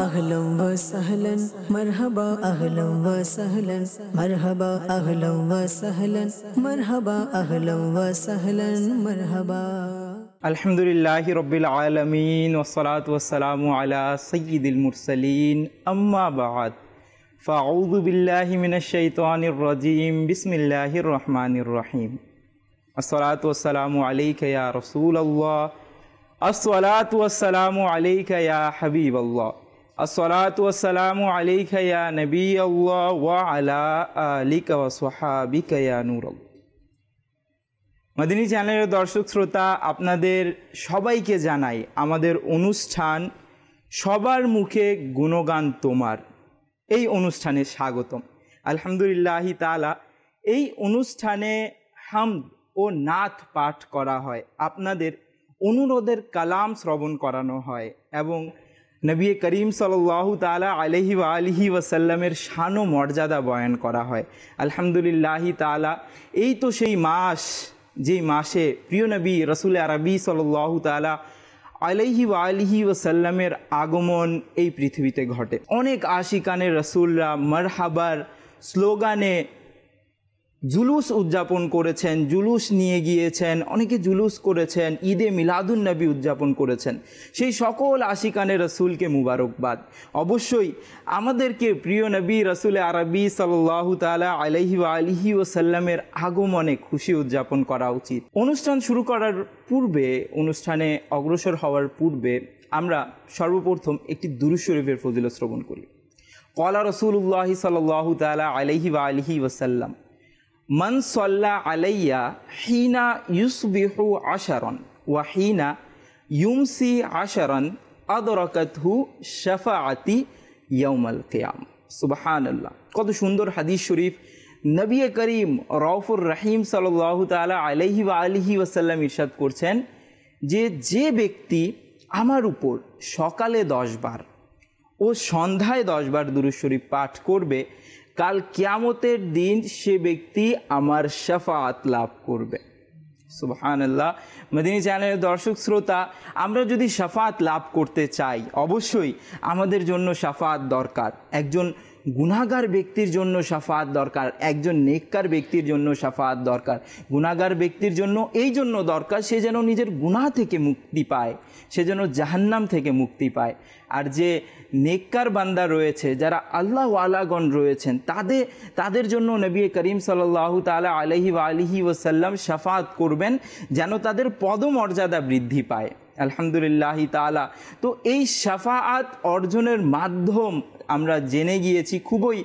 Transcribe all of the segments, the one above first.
أهلا وسهلا مرحبا أهلا وسهلا مرحبا أهلا وسهلا مرحبا أهلا وسهلا مرحبا الحمد لله رب العالمين والصلاة والسلام على سيد المرسلين أما بعد فأعوذ بالله من الشيطان الرجيم بسم الله الرحمن الرحيم الصلاة والسلام عليك يا رسول الله الصلاة والسلام عليك يا حبيب الله الصلاة والسلام عليك يا نبي الله وعلى آلك وصحابك يا نور الله মদিনী চ্যানেলের দর্শক শ্রোতা আপনাদের সবাইকে জানাই আমাদের অনুষ্ঠান সবার মুখে গুণগান তোমার এই অনুষ্ঠানে স্বাগতম। আলহামদুলিল্লাহি তাআলা এই অনুষ্ঠানে হামদ ও নাত পাঠ করা হয়, আপনাদের অনুরোধের কালাম শ্রবণ করানো হয় এবং নবী করিম সাল্লাল্লাহু তাআলা আলাইহি ওয়া আলিহি ওয়াসাল্লামের শান ও মর্যাদা বয়ান করা হয়। আলহামদুলিল্লাহি তাআলা এই তো সেই মাস যেই মাসে প্রিয় নবী রসুল আরবি সাল্লাল্লাহু তাআলা আলাইহি ওয়া আলিহি ওয়াসাল্লামের আগমন এই পৃথিবীতে ঘটে। অনেক আশিকানে রসুলরা মারহাবার স্লোগানে জুলুস উদযাপন করেছেন, জুলুস নিয়ে গিয়েছেন, অনেকে জুলুস করেছেন, ঈদে মিলাদুন নবী উদযাপন করেছেন। সেই সকল আশিকানে রসুলকে মুবারকবাদ। অবশ্যই আমাদেরকে প্রিয় নবী রসুল আরবি সাল্লাল্লাহু তাআলা আলাইহি ওয়া আলিহি ওয়াসাল্লামের আগমনে খুশি উদযাপন করা উচিত। অনুষ্ঠান শুরু করার পূর্বে, অনুষ্ঠানে অগ্রসর হওয়ার পূর্বে আমরা সর্বপ্রথম একটি দুরূদ শরীফের ফজিলত শ্রবণ করি। ক্বালা রাসূলুল্লাহি সাল্লাল্লাহু তাআলা আলাইহি ওয়া আলিহি ওয়াসাল্লাম মান সাল্লা আলাইয়া হিনা ইউসবিহু আশারান ওয়া হিনা ইউমসি আশারান আদরাকাতহু শাফাআতি ইয়াউমাল কিয়ামা। সুবহানাল্লাহ, কত সুন্দর হাদিস শরীফ। নবী করিম রউফুর রহিম সাল্লাল্লাহু তাআলা আলাইহি ওয়া আলিহি ওয়াসাল্লাম ইরশাদ করছেন যে ব্যক্তি আমার উপর সকালে 10 বার ও সন্ধ্যায় 10 বার দুরূদ শরীফ পাঠ করবে, কাল কিয়ামতের দিন সে ব্যক্তি আমার শাফাআত লাভ করবে। সুবহানাল্লাহ। মদিনী চ্যানেলের দর্শক শ্রোতা, আমরা যদি শাফাআত লাভ করতে চাই, অবশ্যই আমাদের জন্য শাফাআত দরকার। একজন গুনাহগার ব্যক্তির জন্য শাফাআত দরকার, একজন নেককার ব্যক্তির জন্য শাফাআত দরকার। গুনাহগার ব্যক্তির জন্য এই জন্য দরকার সে যেন নিজের গুনাহ থেকে মুক্তি পায়, সে যেন জাহান্নাম থেকে মুক্তি পায়। আর যে নেককার বান্দা রয়েছে, যারা আল্লাহ ওয়ালাগণ রয়েছেন, তাদের জন্য নবী করিম সাল্লাল্লাহু তাআলা আলাইহি ওয়া আলিহি ওয়াসাল্লাম শাফাআত করবেন যেন তাদের পদমর্যাদা বৃদ্ধি পায়। আলহামদুলিল্লাহি তাআলা। তো এই শাফাআত অর্জনের মাধ্যম আমরা জেনে গিয়েছি খুবই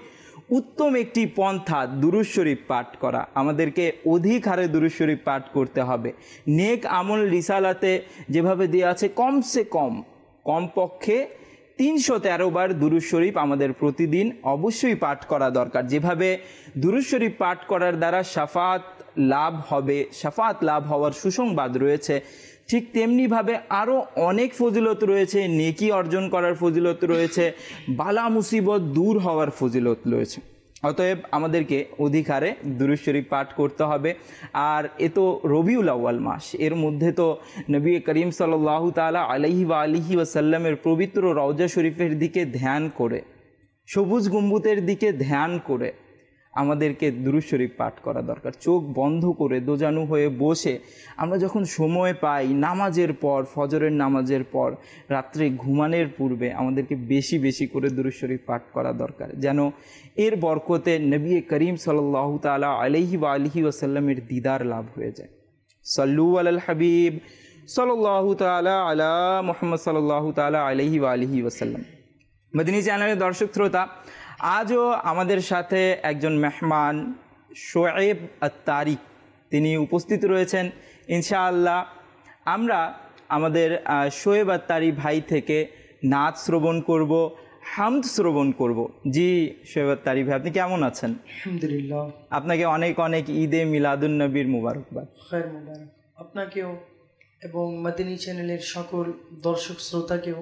উত্তম একটি পন্থা দুরূদ শরীফ পাঠ করা। আমাদেরকে অধিক হারে দুরূদ শরীফ পাঠ করতে হবে। নেক আমল রিসালাতে যেভাবে দেওয়া আছে কমপক্ষে 313 বার দুরূদ শরীফ আমাদের প্রতিদিন অবশ্যই পাঠ করা দরকার। যেভাবে দুরূদ শরীফ পাঠ করার দ্বারা শাফাআত লাভ হবে, শাফাআত লাভ হওয়ার সুসংবাদ রয়েছে, ঠিক তেমনিভাবে আরও অনেক ফজিলত রয়েছে। নেকি অর্জন করার ফজিলত রয়েছে, বালা মুসিবত দূর হওয়ার ফজিলত রয়েছে। অতএব আমাদেরকে অধিক হারে দুরূদ শরীফ পাঠ করতে হবে। আর এ তো রবিউল আউয়াল মাস, এর মধ্যে তো নবী করিম সাল্লাল্লাহু তাআলা আলাইহি ওয়া আলিহি ওয়াসাল্লামের পবিত্র রওজা শরীফের দিকে ধ্যান করে, সবুজ গম্বুজের দিকে ধ্যান করে আমাদেরকে দুরূদ শরীফ পাঠ করা দরকার। চোখ বন্ধ করে দোজানু হয়ে বসে আমরা যখন সময় পাই, নামাজের পর, ফজরের নামাজের পর, রাত্রে ঘুমানোর পূর্বে আমাদেরকে বেশি বেশি করে দুরূদ শরীফ পাঠ করা দরকার, যেন এর বরকতে নবী করিম সাল্লাল্লাহু তাআলা আলাইহি ওয়া আলিহি ওয়াসাল্লামের দিদার লাভ হয়ে যায়। সাল্লু আলাল হাবিব সাল্লাল্লাহু তাআলা আলা মুহাম্মদ সাল্লাল্লাহু তাআলা আলাইহি ওয়া আলিহি ওয়াসাল্লাম। মদিনী চ্যানেলের দর্শক শ্রোতা, আজও আমাদের সাথে একজন মেহমান শোয়েব আত-তারিক তিনি উপস্থিত রয়েছেন। ইনশাআল্লাহ আমরা আমাদের শোয়েব আত-তারিক ভাই থেকে নাচ শ্রবণ করব, হামদ শ্রবণ করব। জি শোয়েব আত-তারিক ভাই, আপনি কেমন আছেন? আলহামদুলিল্লাহ। আপনাকে অনেক অনেক ঈদে মিলাদুন নবীর মুবারকবাদ। খায়ের মুবারক আপনাকেও এবং মদিনী চ্যানেলের সকল দর্শক শ্রোতাকেও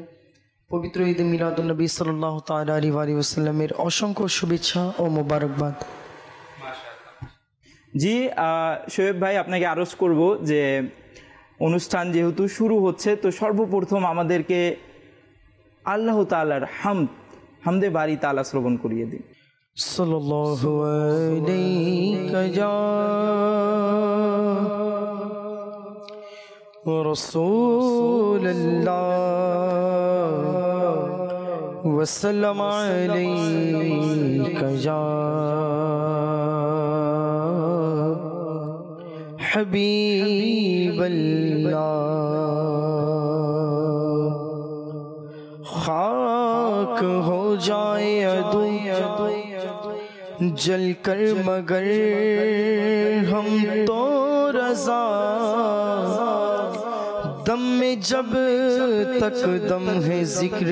পবিত্র ঈদে মিলাদুন নবী সাল্লাল্লাহু তাআলা আলাইহি ওয়াসাল্লামের অসংখ্য শুভেচ্ছা ও মোবারকবাদ। জি শোয়েব ভাই, আপনাকে আরজ করব যে অনুষ্ঠান যেহেতু শুরু হচ্ছে, তো সর্বপ্রথম আমাদেরকে আল্লাহ তাআলার হামদে বারি তাআলা শ্রবণ করিয়ে দিন। সাল্লাল্লাহু আলাইকা ইয়া রাসূলুল্লাহ ওয়া সাল্লাম আলাইকা ইয়া হাবিবাল্লাহ। खाक हो जाए अदू जल कर मगर हम तो रज़ा, दम में जब तक दम है जिक्र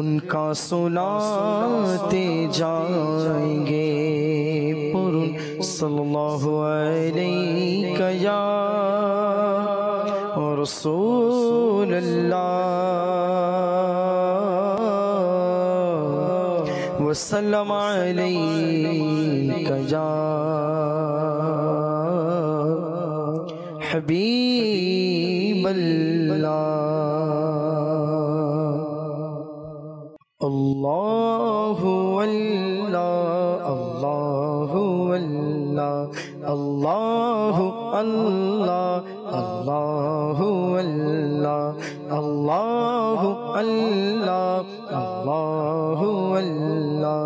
उनका सुनाते जाएंगे। पुरुन सल्लल्लाहु अलैका या रसूलल्लाह वसल्लम अलैका या हबीबल्लाह। अल्लाहु अल्लाह अल्लाहु अल्लाह अल्लाहु अल्लाह अल्लाहु अल्लाह अल्लाहु अल्लाह अल्लाहु अल्लाह।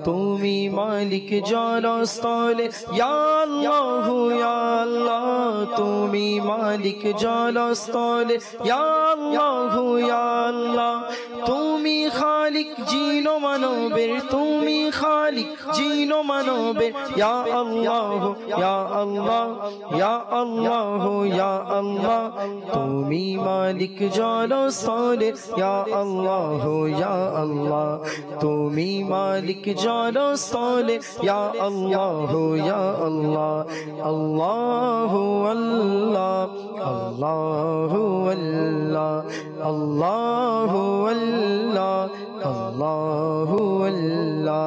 তুমি মালিক জলস্থলে ইয়া আল্লাহু ইয়া আল্লাহ, তুমি মালিক জলস্থলে ইয়া আল্লাহু ইয়া আল্লাহ। তুমি খালিক জিন ও মানবের, তুমি খালিক জিন ও মানবের ইয়া আল্লাহু ইয়া আল্লাহ ইয়া আল্লাহু ইয়া আল্লাহ। তুমি মালিক জলস্থলে ইয়া আল্লাহু ইয়া আল্লাহ, তুমি মালিক জলস্থলে ইয়া আল্লাহু ইয়া আল্লাহ। আল্লাহু আল্লাহ আল্লাহু আল্লাহ আল্লাহু আল্লাহ আল্লাহু আল্লাহ।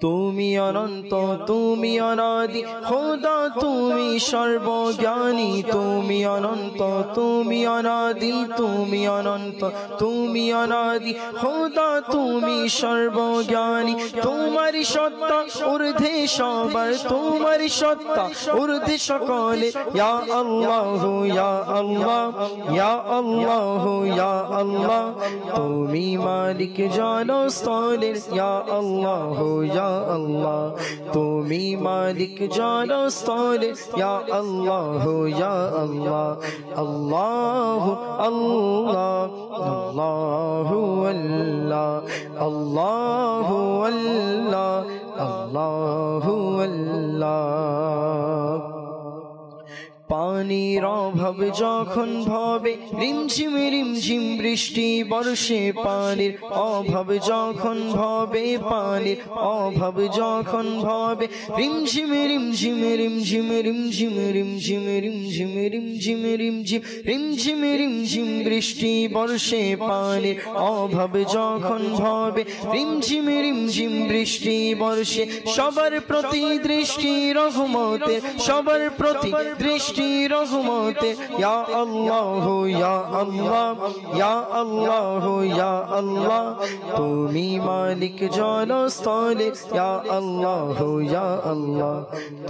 তুমি অনন্ত তুমি অনাদি খোদা তুমি সর্বজ্ঞানী, তুমি অনন্ত তুমি অনাদি তুমি অনন্ত তুমি অনাদি খোদা তুমি সর্বজ্ঞানী। তোমারই সত্তা ঊর্ধ্বে সবার, তোমারই সত্তা ঊর্ধ্বে সকলে ইয়া আল্লাহু ইয়া আল্লাহ ইয়া আল্লাহু ইয়া আল্লাহ। তুমি মালিক জলস্থলের ইয়া আল্লাহু ইয়া আল্লাহ, তুমি মালিক জলস্থলে ইয়া আল্লাহু ইয়া আল্লাহ। আল্লাহু আল্লাহ আল্লাহু আল্লাহ আল্লাহু আল্লাহ আল্লাহু আল্লাহ। পানির অভাব যখন ভবে রিমঝিম রিমঝিম বৃষ্টি বর্ষে, পানির অভাব যখন ভবে পানির অভাব যখন ভবে রিমঝিম রিমঝিম রিমঝিম রিমঝিম রিমঝিম রিমঝিম রিমঝিম রিমঝিম রিমঝিম রিমঝিম বৃষ্টি বর্ষে, পানির অভাব যখন ভবে রিমঝিম রিমঝিম বৃষ্টি বর্ষে। সবার প্রতি দৃষ্টি রহমতে, সবার প্রতি দৃষ্টি রহমতে ইয়া আল্লাহু ইয়া আল্লাহ ইয়া আল্লাহু ইয়া আল্লাহ। তুমি মালিক জলস্থলে ইয়া আল্লাহু ইয়া আল্লাহ,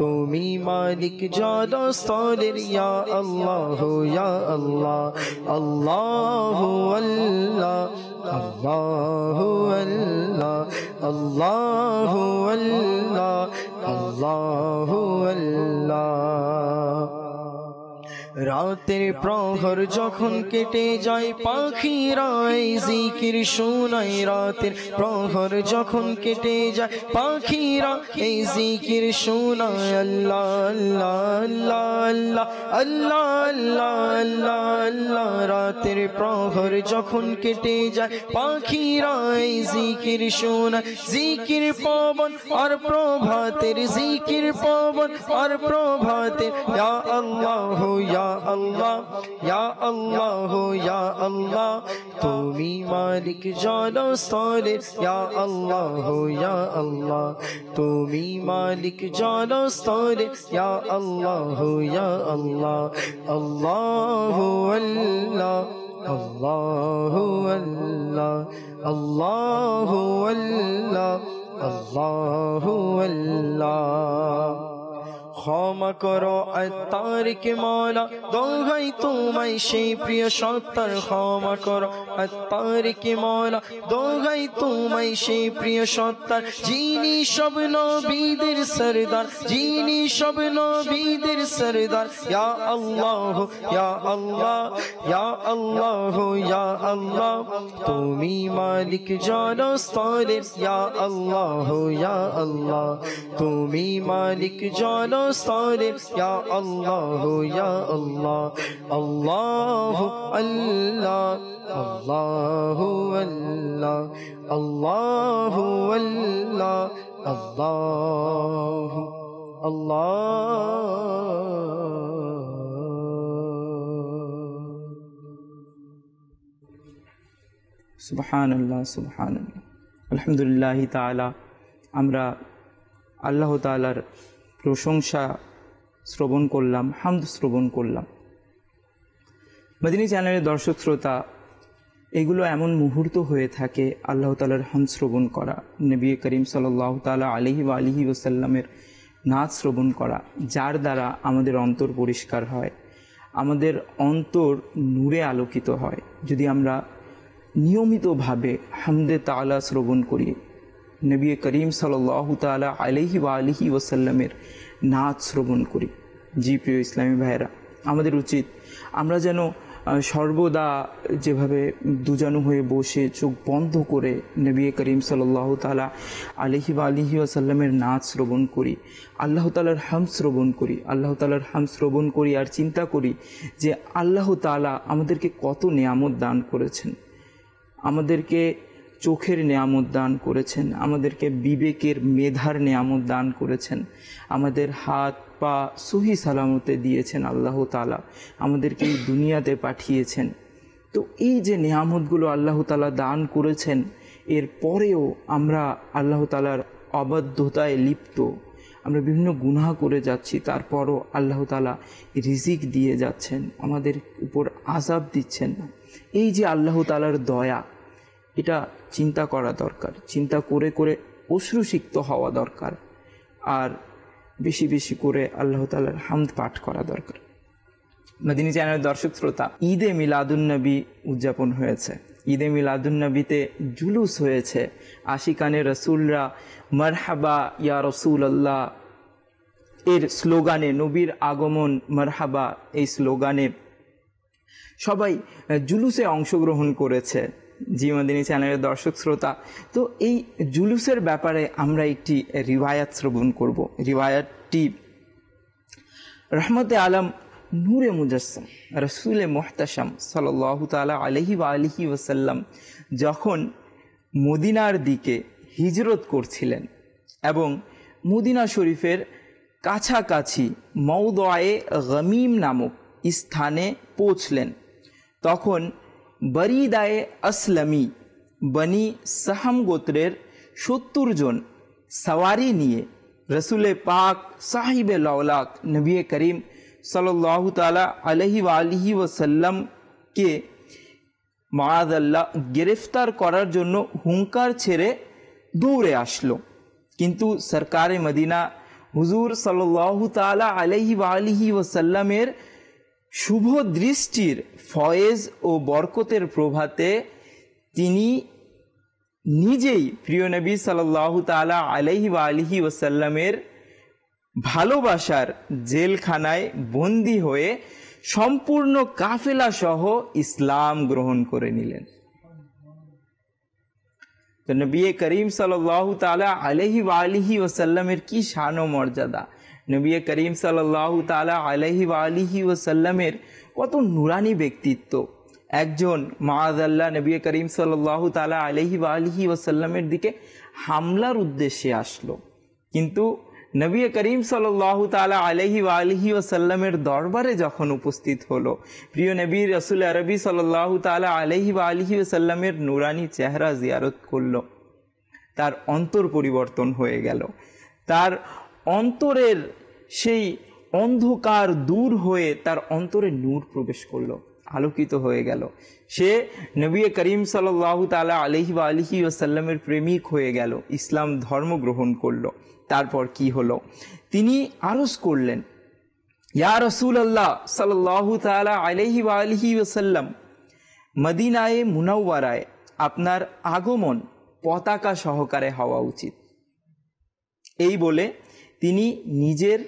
তুমি মালিক জলস্থলে ইয়া আল্লাহু ইয়া আল্লাহ। আল্লাহু আল্লাহ আল্লাহু আল্লাহ আল্লাহু আল্লাহ আল্লাহু আল্লাহ। রাতের প্রহর যখন কেটে যায় পাখিরা এই জিকির শোনায়, রাতের প্রহর যখন কেটে যায় পাখিরা এই জিকির শোনায়। আল্লাহ আল্লাহ আল্লাহ আল্লাহ আল্লাহ আল্লাহ আল্লাহ। রাতের প্রহর যখন কেটে যায় পাখিরা এই জিকির শোনায়। জিকির পবন আর প্রভাতের, জিকির পবন আর প্রভাতের ইয়া আল্লাহ ইয়া আল্লাহ ইয়া আল্লাহ ইয়া আল্লাহ। তুমি মালিক জলস্থলে ইয়া আল্লাহ ইয়া আল্লাহ, তুমি মালিক জলস্থলে ইয়া আল্লাহ ইয়া আল্লাহ। আল্লাহু আল্লাহ আল্লাহু আল্লাহ, আল্লাহু আল্লাহ, আল্লাহু আল্লাহ। ক্ষমা করো আত্মারকে মওলা, দোহাই তোমায় সেই প্রিয় সত্তার। ক্ষমা করো আত্মারকে মওলা, দোহাই তোমায় সেই প্রিয় সত্তার, যিনি সব নবীদের সরদার, যিনি সব নবীদের সরদার। ইয়া আল্লাহ, ইয়া আল্লাহ, ইয়া আল্লাহ, ইয়া আল্লাহ, তুমি মালিক জনস্তরের। ইয়া আল্লাহ, ইয়া আল্লাহ, তুমি মালিক জনস্তরের। ইয়া আল্লাহ, ইয়া আল্লাহ, আল্লাহু আল্লাহ, আল্লাহু আল্লাহ, আল্লাহু আল্লাহ, আল্লাহু আল্লাহ। সুবহানাল্লাহ, সুবহানাল্লাহ। আলহামদুলিল্লাহ তাআলা, আমরা আল্লাহ তাআলার প্রশংসা শ্রবণ করলাম, হামদ শ্রবণ করলাম। মদিনী চ্যানেলের দর্শক শ্রোতা, এগুলো এমন মুহূর্ত হয়ে থাকে আল্লাহ তাআলার হামদ শ্রবণ করা, নবী করিম সাল্লাল্লাহু তাআলা আলাইহি ওয়াসাল্লামের নাচ শ্রবণ করা, যার দ্বারা আমাদের অন্তর পরিষ্কার হয়, আমাদের অন্তর নূরে আলোকিত হয়। যদি আমরা নিয়মিতভাবে হামদে তাআলা শ্রবণ করি, নবী করিম সাল্লাল্লাহু তাআলা আলাইহি ওয়াসাল্লামের নাচ শ্রবণ করি। জি প্রিয় ইসলামী ভাইয়েরা, আমাদের উচিত আমরা যেন সর্বদা যেভাবে দুজানু হয়ে বসে চোখ বন্ধ করে নবী করিম সাল্লাল্লাহু তাআলা আলাইহি ওয়াসাল্লামের নাচ শ্রবণ করি, আল্লাহ তাআলার হামদ শ্রবণ করি, আল্লাহ তাআলার হামদ শ্রবণ করি আর চিন্তা করি যে আল্লাহ তাআলা আমাদেরকে কত নেয়ামত দান করেছেন। আমাদেরকে চোখের নেয়ামত দান করেছেন, আমাদেরকে বিবেকের মেধার নেয়ামত দান করেছেন, আমাদের হাত পা সহি সালামতে দিয়েছেন আল্লাহ তাআলা, আমাদেরকে এই দুনিয়াতে পাঠিয়েছেন। তো এই যে নেয়ামতগুলো আল্লাহ তাআলা দান করেছেন, এর পরেও আমরা আল্লাহ তাআলার অবাধ্যতায় লিপ্ত, আমরা বিভিন্ন গুনাহ করে যাচ্ছি, তারপরও আল্লাহ তাআলা রিজিক দিয়ে যাচ্ছেন, আমাদের উপর আযাব দিচ্ছেন না। এই যে আল্লাহ তাআলার দয়া, এটা চিন্তা করা দরকার, চিন্তা করে করে অশ্রুসিক্ত হওয়া দরকার, আর বেশি বেশি করে আল্লাহ তাআলার হামদ পাঠ করা দরকার। মদিনী চ্যানেলের দর্শক শ্রোতা, ঈদে মিলাদুন্নবী উদযাপন হয়েছে। ঈদে মিলাদুন্নবীতে জুলুস হয়েছে। আশিকানে রসুলরা মারহাবা ইয়া রাসূলুল্লাহ এর স্লোগানে, নবীর আগমন মারহাবা এই স্লোগানে সবাই জুলুসে অংশগ্রহণ করেছে। জি মদিনী চ্যানেলের দর্শক শ্রোতা, তো এই জুলুসের ব্যাপারে আমরা একটি রিওয়ায়াত শ্রবণ করব। রিওয়ায়াতটি রহমতে আলম নূরে মুজাসসাম রসুলে মুহতাশাম সাল্লাল্লাহু তাআলা আলাইহি ওয়াসাল্লাম যখন মদিনার দিকে হিজরত করছিলেন এবং মদিনা শরীফের কাছাকাছি মওদুয়ে গমিম নামক স্থানে পৌঁছলেন, তখন বরিদায়ে আসলামী বনি সাহাম গোত্রের 70 জন সওয়ারি নিয়ে রসুলে পাক সাহিবে লওলাক নবী করিম সাল্লাল্লাহু তাআলা আলাইহি ওয়াসাল্লামকে মাআযাল্লাহ গ্রেফতার করার জন্য হুঙ্কার ছেড়ে দৌড়ে আসলো। কিন্তু সরকারে মদিনা হুজুর সাল্লাল্লাহু তাআলা আলাইহি ওয়াসাল্লামের শুভ দৃষ্টির ফয়েজ ও বরকতের প্রভাতে তিনি নিজেই প্রিয় নবী সাল্লাল্লাহু তাআলা আলাইহি ওয়াসাল্লামের ভালোবাসার জেলখানায় বন্দী হয়ে সম্পূর্ণ কাফেলা সহ ইসলাম গ্রহণ করে নিলেন। তো নবী করিম সাল্লাল্লাহু তাআলা আলাইহি ওয়াসাল্লামের কি শান ও মর্যাদা, নবী করিম সাল্লাল্লাহু তাআলা আলাইহি ওয়াসাল্লামের কত নুরানি ব্যক্তিত্ব। একজন মাআযাল্লাহ নবী করিম সাল্লাল্লাহু তাআলা আলাইহি ওয়াসাল্লামের দিকে হামলার উদ্দেশ্যে আসলো, কিন্তু নবী করিম সাল্লাল্লাহু তাআলা আলাইহি ওয়াসাল্লামের দরবারে যখন উপস্থিত হলো, প্রিয় নবী রাসূল আরবি সাল্লাল্লাহু তাআলা আলাইহি ওয়াসাল্লামের নুরানি চেহারা জিয়ারত করলো, তার অন্তর পরিবর্তন হয়ে গেল। তার অন্তরের সেই অন্ধকার দূর হয়ে তার অন্তরে নূর প্রবেশ করলো। আলোকিত হয়ে গেল। সে নবী করিম সাল্লাল্লাহু তাআলা আলাইহি ওয়া আলিহি ওয়াসাল্লামের প্রেমিক হয়ে গেল, ইসলাম ধর্ম গ্রহণ করলো। তারপর কি হলো, তিনি আরজ করলেন, ইয়া রাসূলুল্লাহ সাল্লাল্লাহু তাআলা আলাইহি ওয়া আলিহি ওয়াসাল্লাম, মদিনায়ে মুনাওয়ারায় আপনার আগমন পতাকা সহকারে হওয়া উচিত। এই বলে তিনি নিজের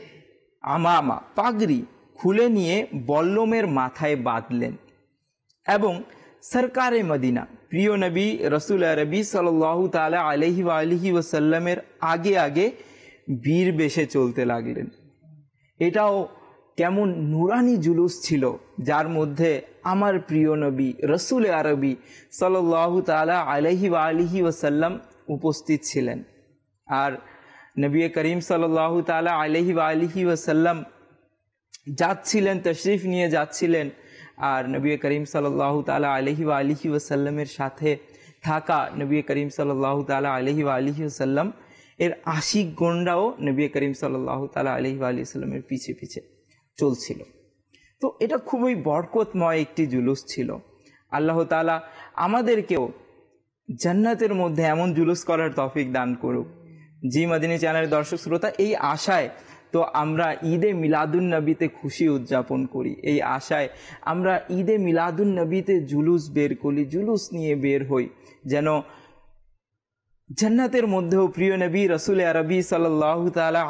আমামা পাগড়ি খুলে নিয়ে বল্লমের মাথায় বাঁধলেন এবং সরকারে মদিনা প্রিয় নবী রসুল আরবি সাল্লাল্লাহু তাআলা আলাইহি ওয়া আলিহি ওয়াসাল্লামের আগে আগে বীর বেশে চলতে লাগলেন। এটাও কেমন নুরানি জুলুস ছিল, যার মধ্যে আমার প্রিয় নবী রসুল আরবি সাল্লাল্লাহু তাআলা আলাইহি ওয়া আলিহি ওয়াসাল্লাম উপস্থিত ছিলেন। আর নবী করিম সাল্লাল্লাহু তাআলা আলাইহি ওয়া আলিহি ওয়াসাল্লাম যাচ্ছিলেন, তশরিফ নিয়ে যাচ্ছিলেন। আর নবী করিম সাল্লাল্লাহু তাআলা আলাইহি ওয়া আলিহি ওয়াসাল্লামের সাথে থাকা নবী করিম সাল্লাল্লাহু তাআলা আলাইহি ওয়া আলিহি ওয়াসাল্লাম এর আশিক গণরাও নবী করিম সাল্লাল্লাহু তাআলা আলাইহি ওয়া আলিহি ওয়াসাল্লামের পিছে পিছে চলছিল। তো এটা খুবই বরকতময় একটি জুলুস ছিল। আল্লাহ তাআলা আমাদেরকেও জান্নাতের মধ্যে এমন জুলুস করার তৌফিক দান করুক। জি মদিনী চ্যানেলের দর্শক শ্রোতা, এই আশায় তো আমরা ঈদে মিলাদুন নবীতে খুশি উদযাপন করি, এই আশায় আমরা ঈদে মিলাদুন নবীতে জুলুস বের করি, জুলুস নিয়ে বের হই, যেন জান্নাতের মধ্যেও প্রিয় নবী রসুল আরবি সাল্লাল্লাহু তাআলা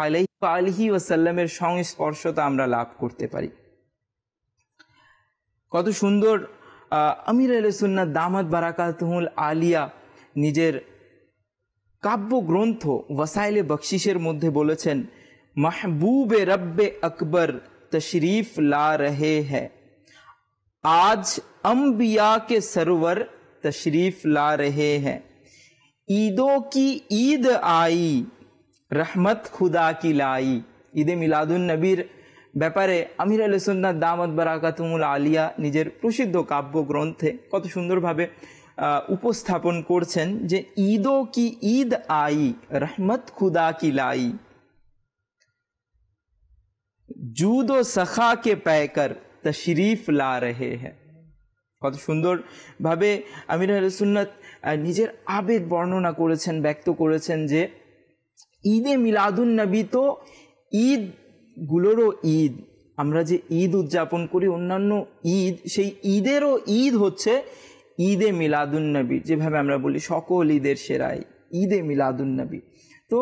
আলাইহি ওয়াসাল্লামের সংস্পর্শতা আমরা লাভ করতে পারি। কত সুন্দর আমির আহলে সুন্নাত দামাত বারাকাতুহুল আলিয়া নিজের কাব্যগ্রন্থ ওয়াসাইলে বখশিশের মধ্যে বলেছেন, महबूबे रब्बे अकबर तशरीफ ला रहे हैं, आज अंबिया के सरवर तशरीफ ला रहे हैं, ईदों की ईद आई रहमत खुदा की लाई। ঈদে মিলাদুন নবীর ব্যাপারে আমির আহলে সুন্নাত দামাত বারাকাতুহুল আলিয়া নিজের প্রসিদ্ধ কাব্যগ্রন্থে কত সুন্দরভাবে উপস্থাপন করছেন যে ঈদো কি ঈদ আই রহমত খুদা কি লাই, জুদ ও সখা কে पैकर तशरीफ ला रहे हैं। কত সুন্দরভাবে আমির আহলে সুন্নাত নিজের আবেগ বর্ণনা করেছেন, ব্যক্ত করেছেন যে ঈদে মিলাদুন নবী তো ঈদগুলোরও ঈদ। আমরা যে ঈদ উদযাপন করি অন্যান্য ঈদ, সেই ঈদেরও ঈদ হচ্ছে ঈদে মিলাদুন নবী। যেভাবে আমরা বলি সকল ঈদের সেরাই ঈদে মিলাদুন নবী। তো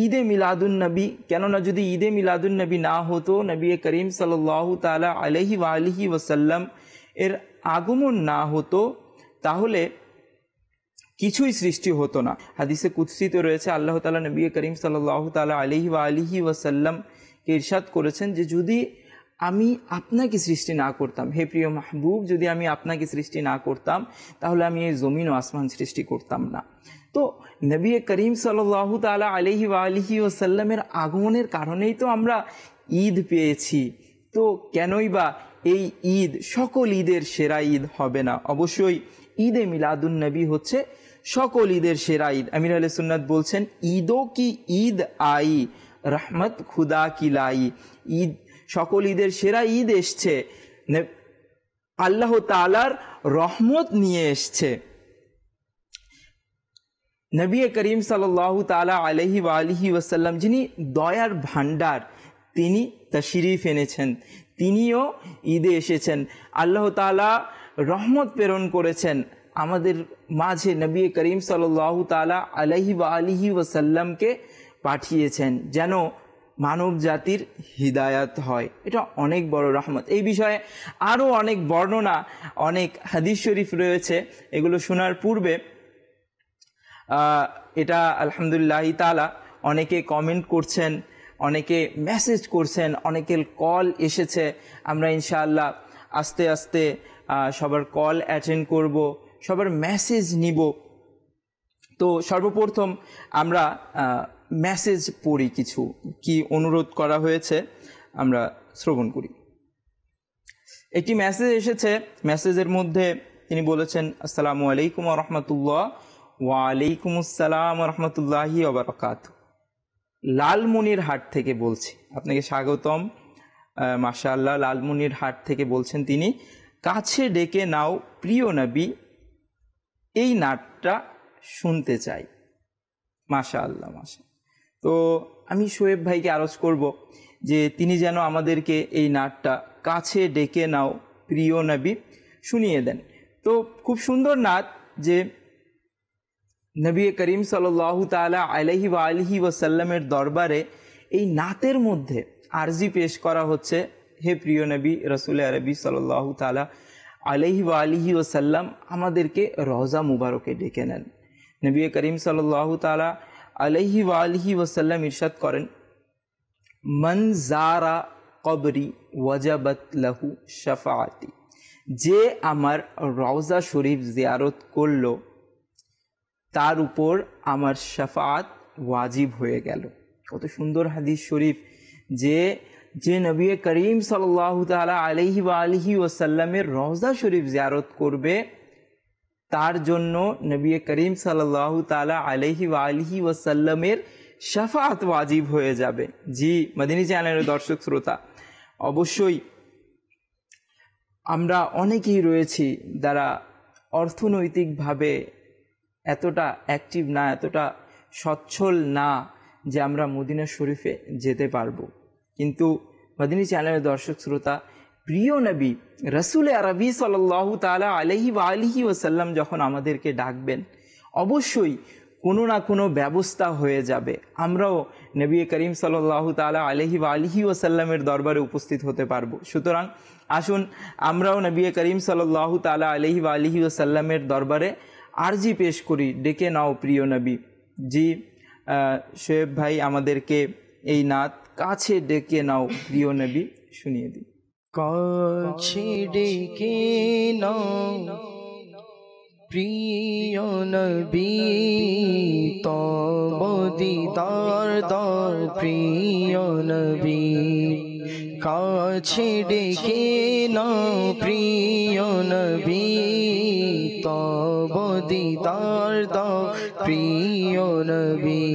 ঈদে মিলাদুন নবী, কেননা যদি ঈদে মিলাদুন নবী না হতো, নবী করিম সাল্লাল্লাহু তাআলা আলাইহি ওয়া আলিহি ওয়াসাল্লাম এর আগমন না হতো, তাহলে কিছুই সৃষ্টি হতো না। হাদিসে কুদসিতে রয়েছে আল্লাহ তাআলা নবী করিম সাল্লাল্লাহু তাআলা আলাইহি ওয়া আলিহি ওয়াসাল্লামকে ইরশাদ করেছেন যে যদি আমি আপনাকে সৃষ্টি না করতাম, হে প্রিয় মাহবুব, যদি আমি আপনাকে সৃষ্টি না করতাম তাহলে আমি এই জমিন ও আসমান সৃষ্টি করতাম না। তো নবী করিম সাল্লাল্লাহু তাআলা আলাইহি ওয়া আলিহি ওয়াসাল্লামের আগমনের কারণেই তো আমরা ঈদ পেয়েছি। তো কেনই বা এই ঈদ সকল ঈদের সেরা ঈদ হবে না? অবশ্যই ঈদে মিলাদুন নবী হচ্ছে সকল ঈদের সেরা ঈদ। আমির আহলে সুন্নাত বলছেন, ঈদো কি ঈদ আই রহমত খুদা কি লাই। ঈদ সকল ঈদের সেরা ঈদ এসছে, আল্লাহ তাআলার রহমত নিয়ে এসছে। নবী করিম সাল্লাল্লাহু তাআলা আলাইহি ওয়া আলিহি ওয়াসাল্লাম যিনি দয়ার ভান্ডার, তিনি তশরিফ এনেছেন, তিনিও ঈদে এসেছেন। আল্লাহ তাআলা রহমত প্রেরণ করেছেন আমাদের মাঝে, নবী করিম সাল্লাল্লাহু তাআলা আলাইহি ওয়া আলিহি ওয়াসাল্লামকে পাঠিয়েছেন যেন মানব জাতির হিদায়াত হয়। এটা অনেক বড় রহমত। এই বিষয়ে আরও অনেক বর্ণনা, অনেক হাদিস শরীফ রয়েছে, এগুলো শোনার পূর্বে এটা আলহামদুলিল্লাহ তাআলা অনেকে কমেন্ট করছেন, অনেকে মেসেজ করছেন, অনেকের কল এসেছে। আমরা ইনশাআল্লাহ আস্তে আস্তে সবার কল অ্যাটেন্ড করব, সবার মেসেজ নিব। তো সর্বপ্রথম আমরা মেসেজ পড়ি, কিছু কি অনুরোধ করা হয়েছে আমরা শ্রবণ করি। একটি মেসেজ এসেছে, মেসেজের মধ্যে তিনি বলেছেন, আসসালামু আলাইকুম ওয়া রাহমাতুল্লাহ। ওয়া আলাইকুম আসসালাম ওয়া রাহমাতুল্লাহি ওয়া বারাকাতুহু। লালমনিরহাট থেকে বলছি, আপনাকে স্বাগতম। মাশাআল্লাহ, লালমনিরহাট থেকে বলছেন তিনি। কাছে ডেকে নাও প্রিয় নবী, এই নাটটা শুনতে চাই। মাশাআল্লাহ, মাশা। তো আমি শোয়েব ভাইকে আরজ করব যে তিনি যেন আমাদেরকে এই নাটটা কাছে ডেকে নাও প্রিয় নবী শুনিয়ে দেন। তো খুব সুন্দর নাত, যে নবী করিম সাল্লাল্লাহু তাআলা আলাইহি ওয়া আলিহি ওয়াসাল্লামের দরবারে এই নাতের মধ্যে আরজি পেশ করা হচ্ছে, হে প্রিয় নবী রাসূল আরবি সাল্লাল্লাহু তাআলা আলাইহি ওয়া আলিহি ওয়াসাল্লাম আমাদেরকে রওজা মুবারকে ডেকে নেন। নবী করিম সাল্লাল্লাহু তাআলা আলাইহি ওয়া আলিহি ওয়াসাল্লাম ইরশাদ করেন, মান জারা কবরি ওয়াজাবাত লাহু শাফাআতি, যে আমার রওজা শরীফ জিয়ারত করলো তার উপর আমার শাফাআত ওয়াজিব হয়ে গেল। কত সুন্দর হাদিস শরীফ, যে নবী করিম সাল্লাল্লাহু তাআলা আলাইহি ওয়া আলিহি ওয়াসাল্লামের রওজা শরীফ জিয়ারত করবে তার জন্য নবী করিম সাল্লাল্লাহু তাআলা আলাইহি ওয়া আলিহি ওয়াসাল্লামের শাফাআত ওয়াজিব হয়ে যাবে। জি মদিনী চ্যানেলের দর্শক শ্রোতা, অবশ্যই আমরা অনেকেই রয়েছি যারা অর্থনৈতিকভাবে এতটা অ্যাক্টিভ না, এতটা সচ্ছল না যে আমরা মদিনা শরীফে যেতে পারবো। কিন্তু মদিনী চ্যানেলের দর্শক শ্রোতা, প্রিয় নবী রাসূল আরবি সাল্লাল্লাহু তাআলা আলাইহি ওয়া আলিহি ওয়াসাল্লাম যখন আমাদেরকে ডাকবেন, অবশ্যই কোনো না কোনো ব্যবস্থা হয়ে যাবে, আমরাও নবী করিম সাল্লাল্লাহু তাআলা আলাইহি ওয়া আলিহি ওয়াসাল্লামের দরবারে উপস্থিত হতে পারবো। সুতরাং আসুন আমরাও নবী করিম সাল্লাল্লাহু তাআলা আলাইহি ওয়া আলিহি ওয়াসাল্লামের দরবারে আরজি পেশ করি, ডেকে নাও প্রিয় নবী। জি শোয়েব ভাই আমাদেরকে এই নাত কাছে ডেকে নাও প্রিয় নবী শুনিয়ে দিন। কাছে ডেকে নাও প্রিয় নবী, তব দিদার দাও প্রিয় নবী। কাছে ডেকে নাও প্রিয় নবী, তব দিদার দাও প্রিয় নবী।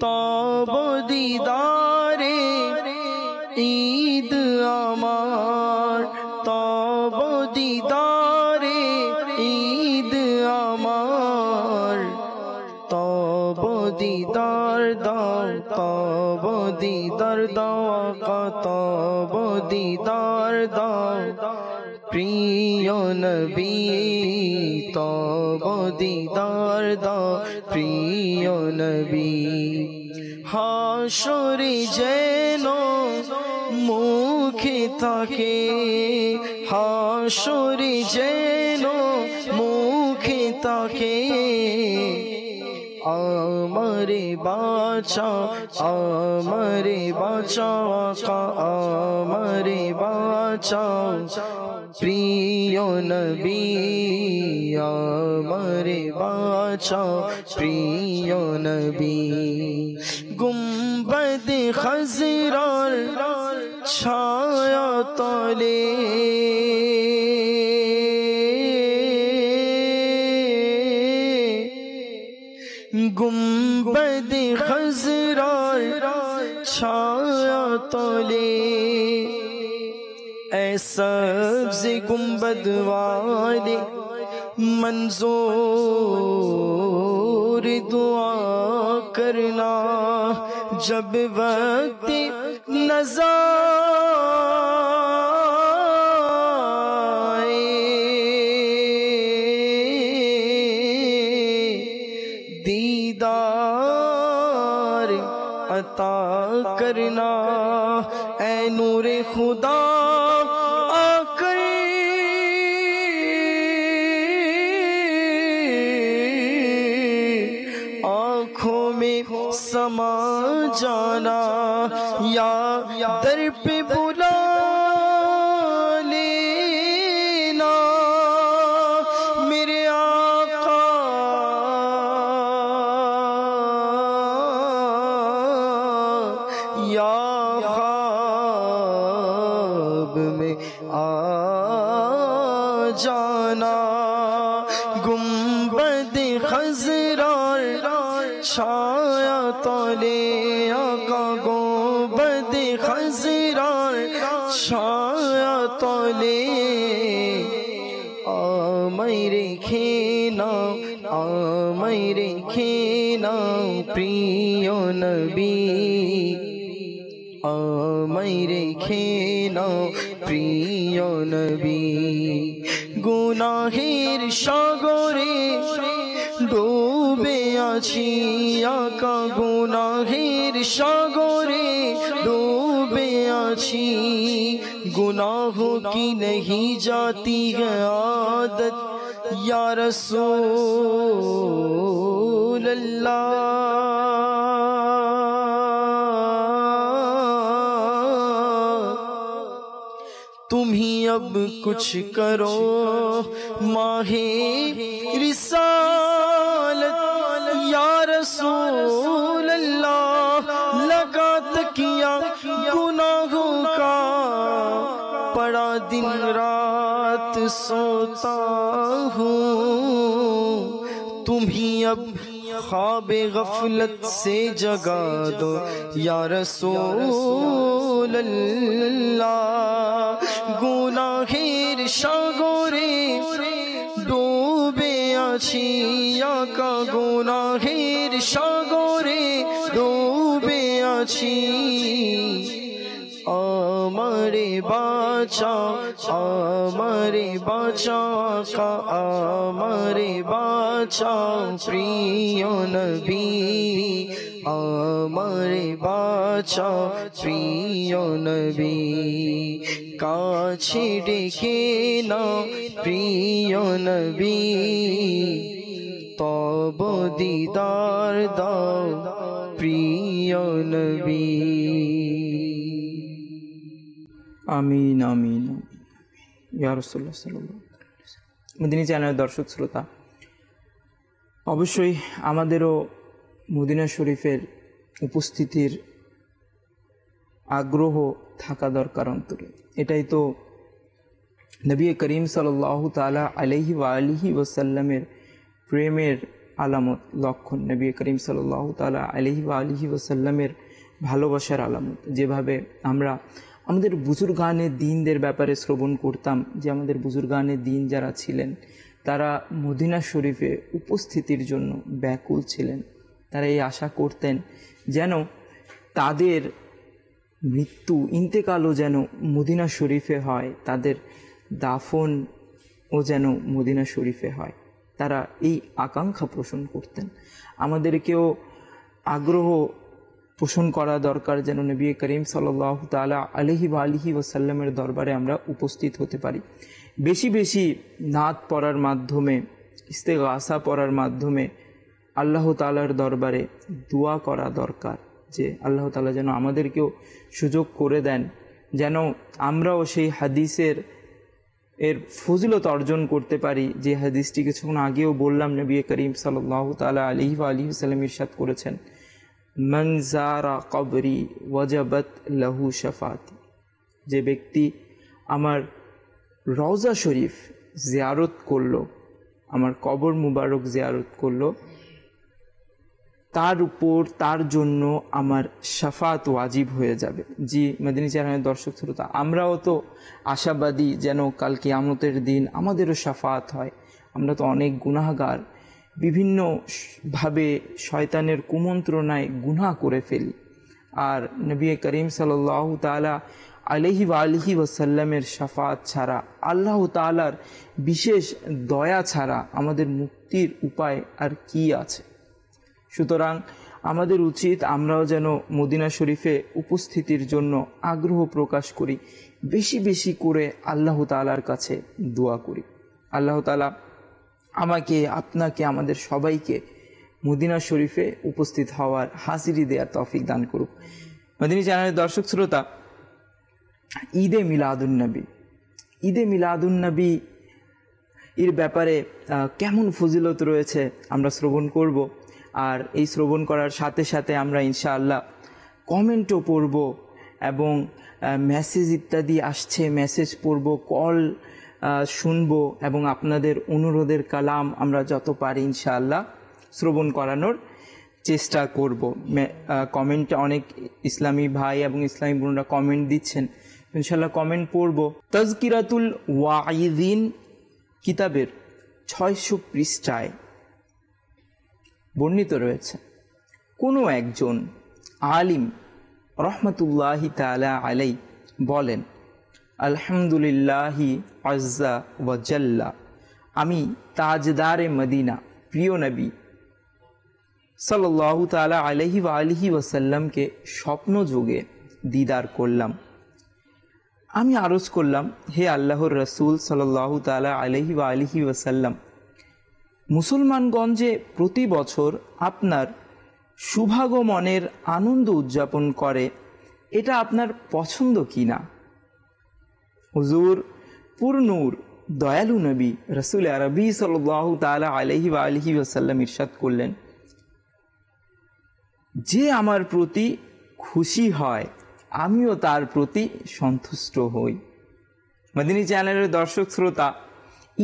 তব দিদারে ঈদ আমার, তব দিদারে ঈদ আমার। তব দিদার দাও, তব দিদার দাও আকা, তব দিদার দাও প্রিয় নবী। তব দিদার দাও প্রিয় নবী। হাশরে যেন মুখে থাকে, হাশরে যেন মুখে থাকে। আমারে বাঁচাও, আমারে বাঁচাও আকা, আমারে বাঁচাও প্রিয় নবী। আমারে বাঁচাও প্রিয় নবী। গুম্বদ খজরার ছায়া তলে, গুম্বদ খজরার ছায়া তলে, ऐ सब्ज़ गुंबद वाले मंजूर दुआ करना, जब वक्त नज़ा दीदार अता करना। ऐ नूरे खुदा आकर आँखों में समा जाना, या दर पे बुला लेना मेरे आका। या ख्वाब में आ जाना। गुंबद खजरार छाया तले आका, गुंबद खजरार छाया तले আমায় রেখে নাও প্রিয় নবী, আমায় রেখে নাও প্রিয় নবী। গুনাহের সাগরে ডুবে আছি আকা, গুনাহের সাগরে ডুবে আছি। गुनाह की नहीं जाती है आदत या रसूल अल्लाह। तुम ही अब कुछ करो माहे रिसालत या रसूल अल्लाह। लगा तकिया गुनाहों का, पड़ा दिन रात सोता हूँ। तुम ही अब ख्वाबे गफलत से जगा दो या रसूल अल्लाह। गुनाहेर सागरे डूबे आছি आका, गुनाहेर सागरे डूबे आছি। আমারে বাঁচাও, আমারে বাঁচাও আকা, আমারে বাঁচাও প্রিয় নবী, আমারে বাঁচাও প্রিয় নবী। কাছে ডেকে নাও প্রিয় নবী, তব দিদার দাও প্রিয় নবী। আমিন আমিন ইয়া রাসূলুল্লাহ সাল্লাল্লাহু আলাইহি ওয়াসাল্লাম। মদিনী চ্যানেলের দর্শক শ্রোতা, অবশ্যই আমাদেরও মদিনা শরীফের উপস্থিতির আগ্রহ থাকা দরকার অন্তরে। এটাই তো নবী করিম সাল্লাল্লাহু তাআলা আলাইহি ওয়া আলিহি ওয়াসাল্লামের প্রেমের আলামত, লক্ষণ। নবী করিম সাল্লাল্লাহু তাআলা আলাইহি ওয়া আলিহি ওয়াসাল্লামের ভালোবাসার আলামত। যেভাবে আমরা আমাদের বুজুর্গানে দ্বীনদের ব্যাপারে শ্রবণ করতাম, যে আমাদের বুজুর্গানে দ্বীন যারা ছিলেন তারা মদিনা শরীফে উপস্থিতির জন্য ব্যাকুল ছিলেন। তারা এই আশা করতেন যেন তাদের মৃত্যু, ইন্তেকালও যেন মদিনা শরীফে হয়, তাদের দাফনও যেন মদিনা শরীফে হয়। তারা এই আকাঙ্ক্ষা পোষণ করতেন। আমাদেরকেও আগ্রহ পোষণ করা দরকার যেন নবী করিম সাল্লাল্লাহু তাআলা আলাইহি ওয়া আলিহি ওয়াসাল্লামের দরবারে আমরা উপস্থিত হতে পারি। বেশি বেশি নাত পড়ার মাধ্যমে, ইস্তেগাসা পড়ার মাধ্যমে আল্লাহ তাআলার দরবারে দোয়া করা দরকার, যে আল্লাহ তাআলা যেন আমাদেরকেও সুযোগ করে দেন, যেন আমরাও সেই হাদিসের ফজিলত অর্জন করতে পারি, যে হাদিসটি কিছুক্ষণ আগেও বললাম। নবী করিম সাল্লাল্লাহু তাআলা আলাইহি ওয়া আলিহি ওয়াসাল্লাম ইরশাদ করেছেন, মান যারা কবরি ওয়াজাবাত লাহু শাফাতি। যে ব্যক্তি আমার রওজা শরীফ জিয়ারত করলো, আমার কবর মুবারক জিয়ারত করলো, তার উপর, তার জন্য আমার শাফাত ওয়াজিব হয়ে যাবে। জি মদিনী চ্যানেলের দর্শক শ্রোতা, আমরাও তো আশাবাদী যেন কাল কিয়ামতের দিন আমাদেরও শাফাত হয়। আমরা তো অনেক গুনাহগার, বিভিন্নভাবে শয়তানের কুমন্ত্রণায় গুনাহ করে ফেলি। আর নবী করিম সাল্লাল্লাহু তাআলা আলাইহি ওয়া আলিহি ওয়াসাল্লামের শাফাত ছাড়া, আল্লাহ তাআলার বিশেষ দয়া ছাড়া আমাদের মুক্তির উপায় আর কি আছে? সুতরাং আমাদের উচিত আমরাও যেন মদিনা শরীফে উপস্থিতির জন্য আগ্রহ প্রকাশ করি, বেশি বেশি করে আল্লাহ তাআলার কাছে দোয়া করি। আল্লাহ তাআলা আমাকে, আপনাকে, আমাদের সবাইকে মদিনা শরীফে উপস্থিত হওয়ার, হাজিরি দেওয়ার তৌফিক দান করুক। মদিনী চ্যানেলের দর্শক শ্রোতা, ঈদে মিলাদুন্নবী, ঈদে মিলাদুন্নবী এর ব্যাপারে কেমন ফজিলত রয়েছে আমরা শ্রবণ করব। আর এই শ্রবণ করার সাথে সাথে আমরা ইনশাআল্লাহ কমেন্টও পড়ব এবং মেসেজ ইত্যাদি আসছে, মেসেজ পড়ব, কল শুনবো এবং আপনাদের অনুরোধের কালাম আমরা যত পারি ইনশাআল্লাহ শ্রবণ করানোর চেষ্টা করব। কমেন্টে অনেক ইসলামী ভাই এবং ইসলামী বোনরা কমেন্ট দিচ্ছেন, ইনশাআল্লাহ কমেন্ট পড়ব। তাজকিরাতুল ওয়াইদিন কিতাবের 600 পৃষ্ঠায় বর্ণিত রয়েছে কোনো একজন আলিম রহমতুল্লাহি তাআলা আলাই বলেন, আলহামদুলিল্লাহি আজ্জা ওয়া জাল্লা, আমি তাজদারে মদিনা প্রিয় নবী সাল্লাল্লাহু তাআলা আলাইহি ওয়া আলিহি ওয়াসাল্লামকে স্বপ্ন যোগে দিদার করলাম। আমি আরজ করলাম, হে আল্লাহর রসুল সাল্লাল্লাহু তাআলা আলাইহি ওয়া আলিহি ওয়াসাল্লাম, মুসলমানগঞ্জে প্রতি বছর আপনার শুভাগমনের আনন্দ উদযাপন করে, এটা আপনার পছন্দ কি না? হুজুর পুরনূর দয়ালু নবী রসুল আরবি সাল্লাল্লাহু তাআলা আলাইহি ওয়া আলিহি ওয়াসাল্লাম ইরশাদ করলেন, যে আমার প্রতি খুশি হয় আমিও তার প্রতি সন্তুষ্ট হই। মদিনী চ্যানেলের দর্শক শ্রোতা,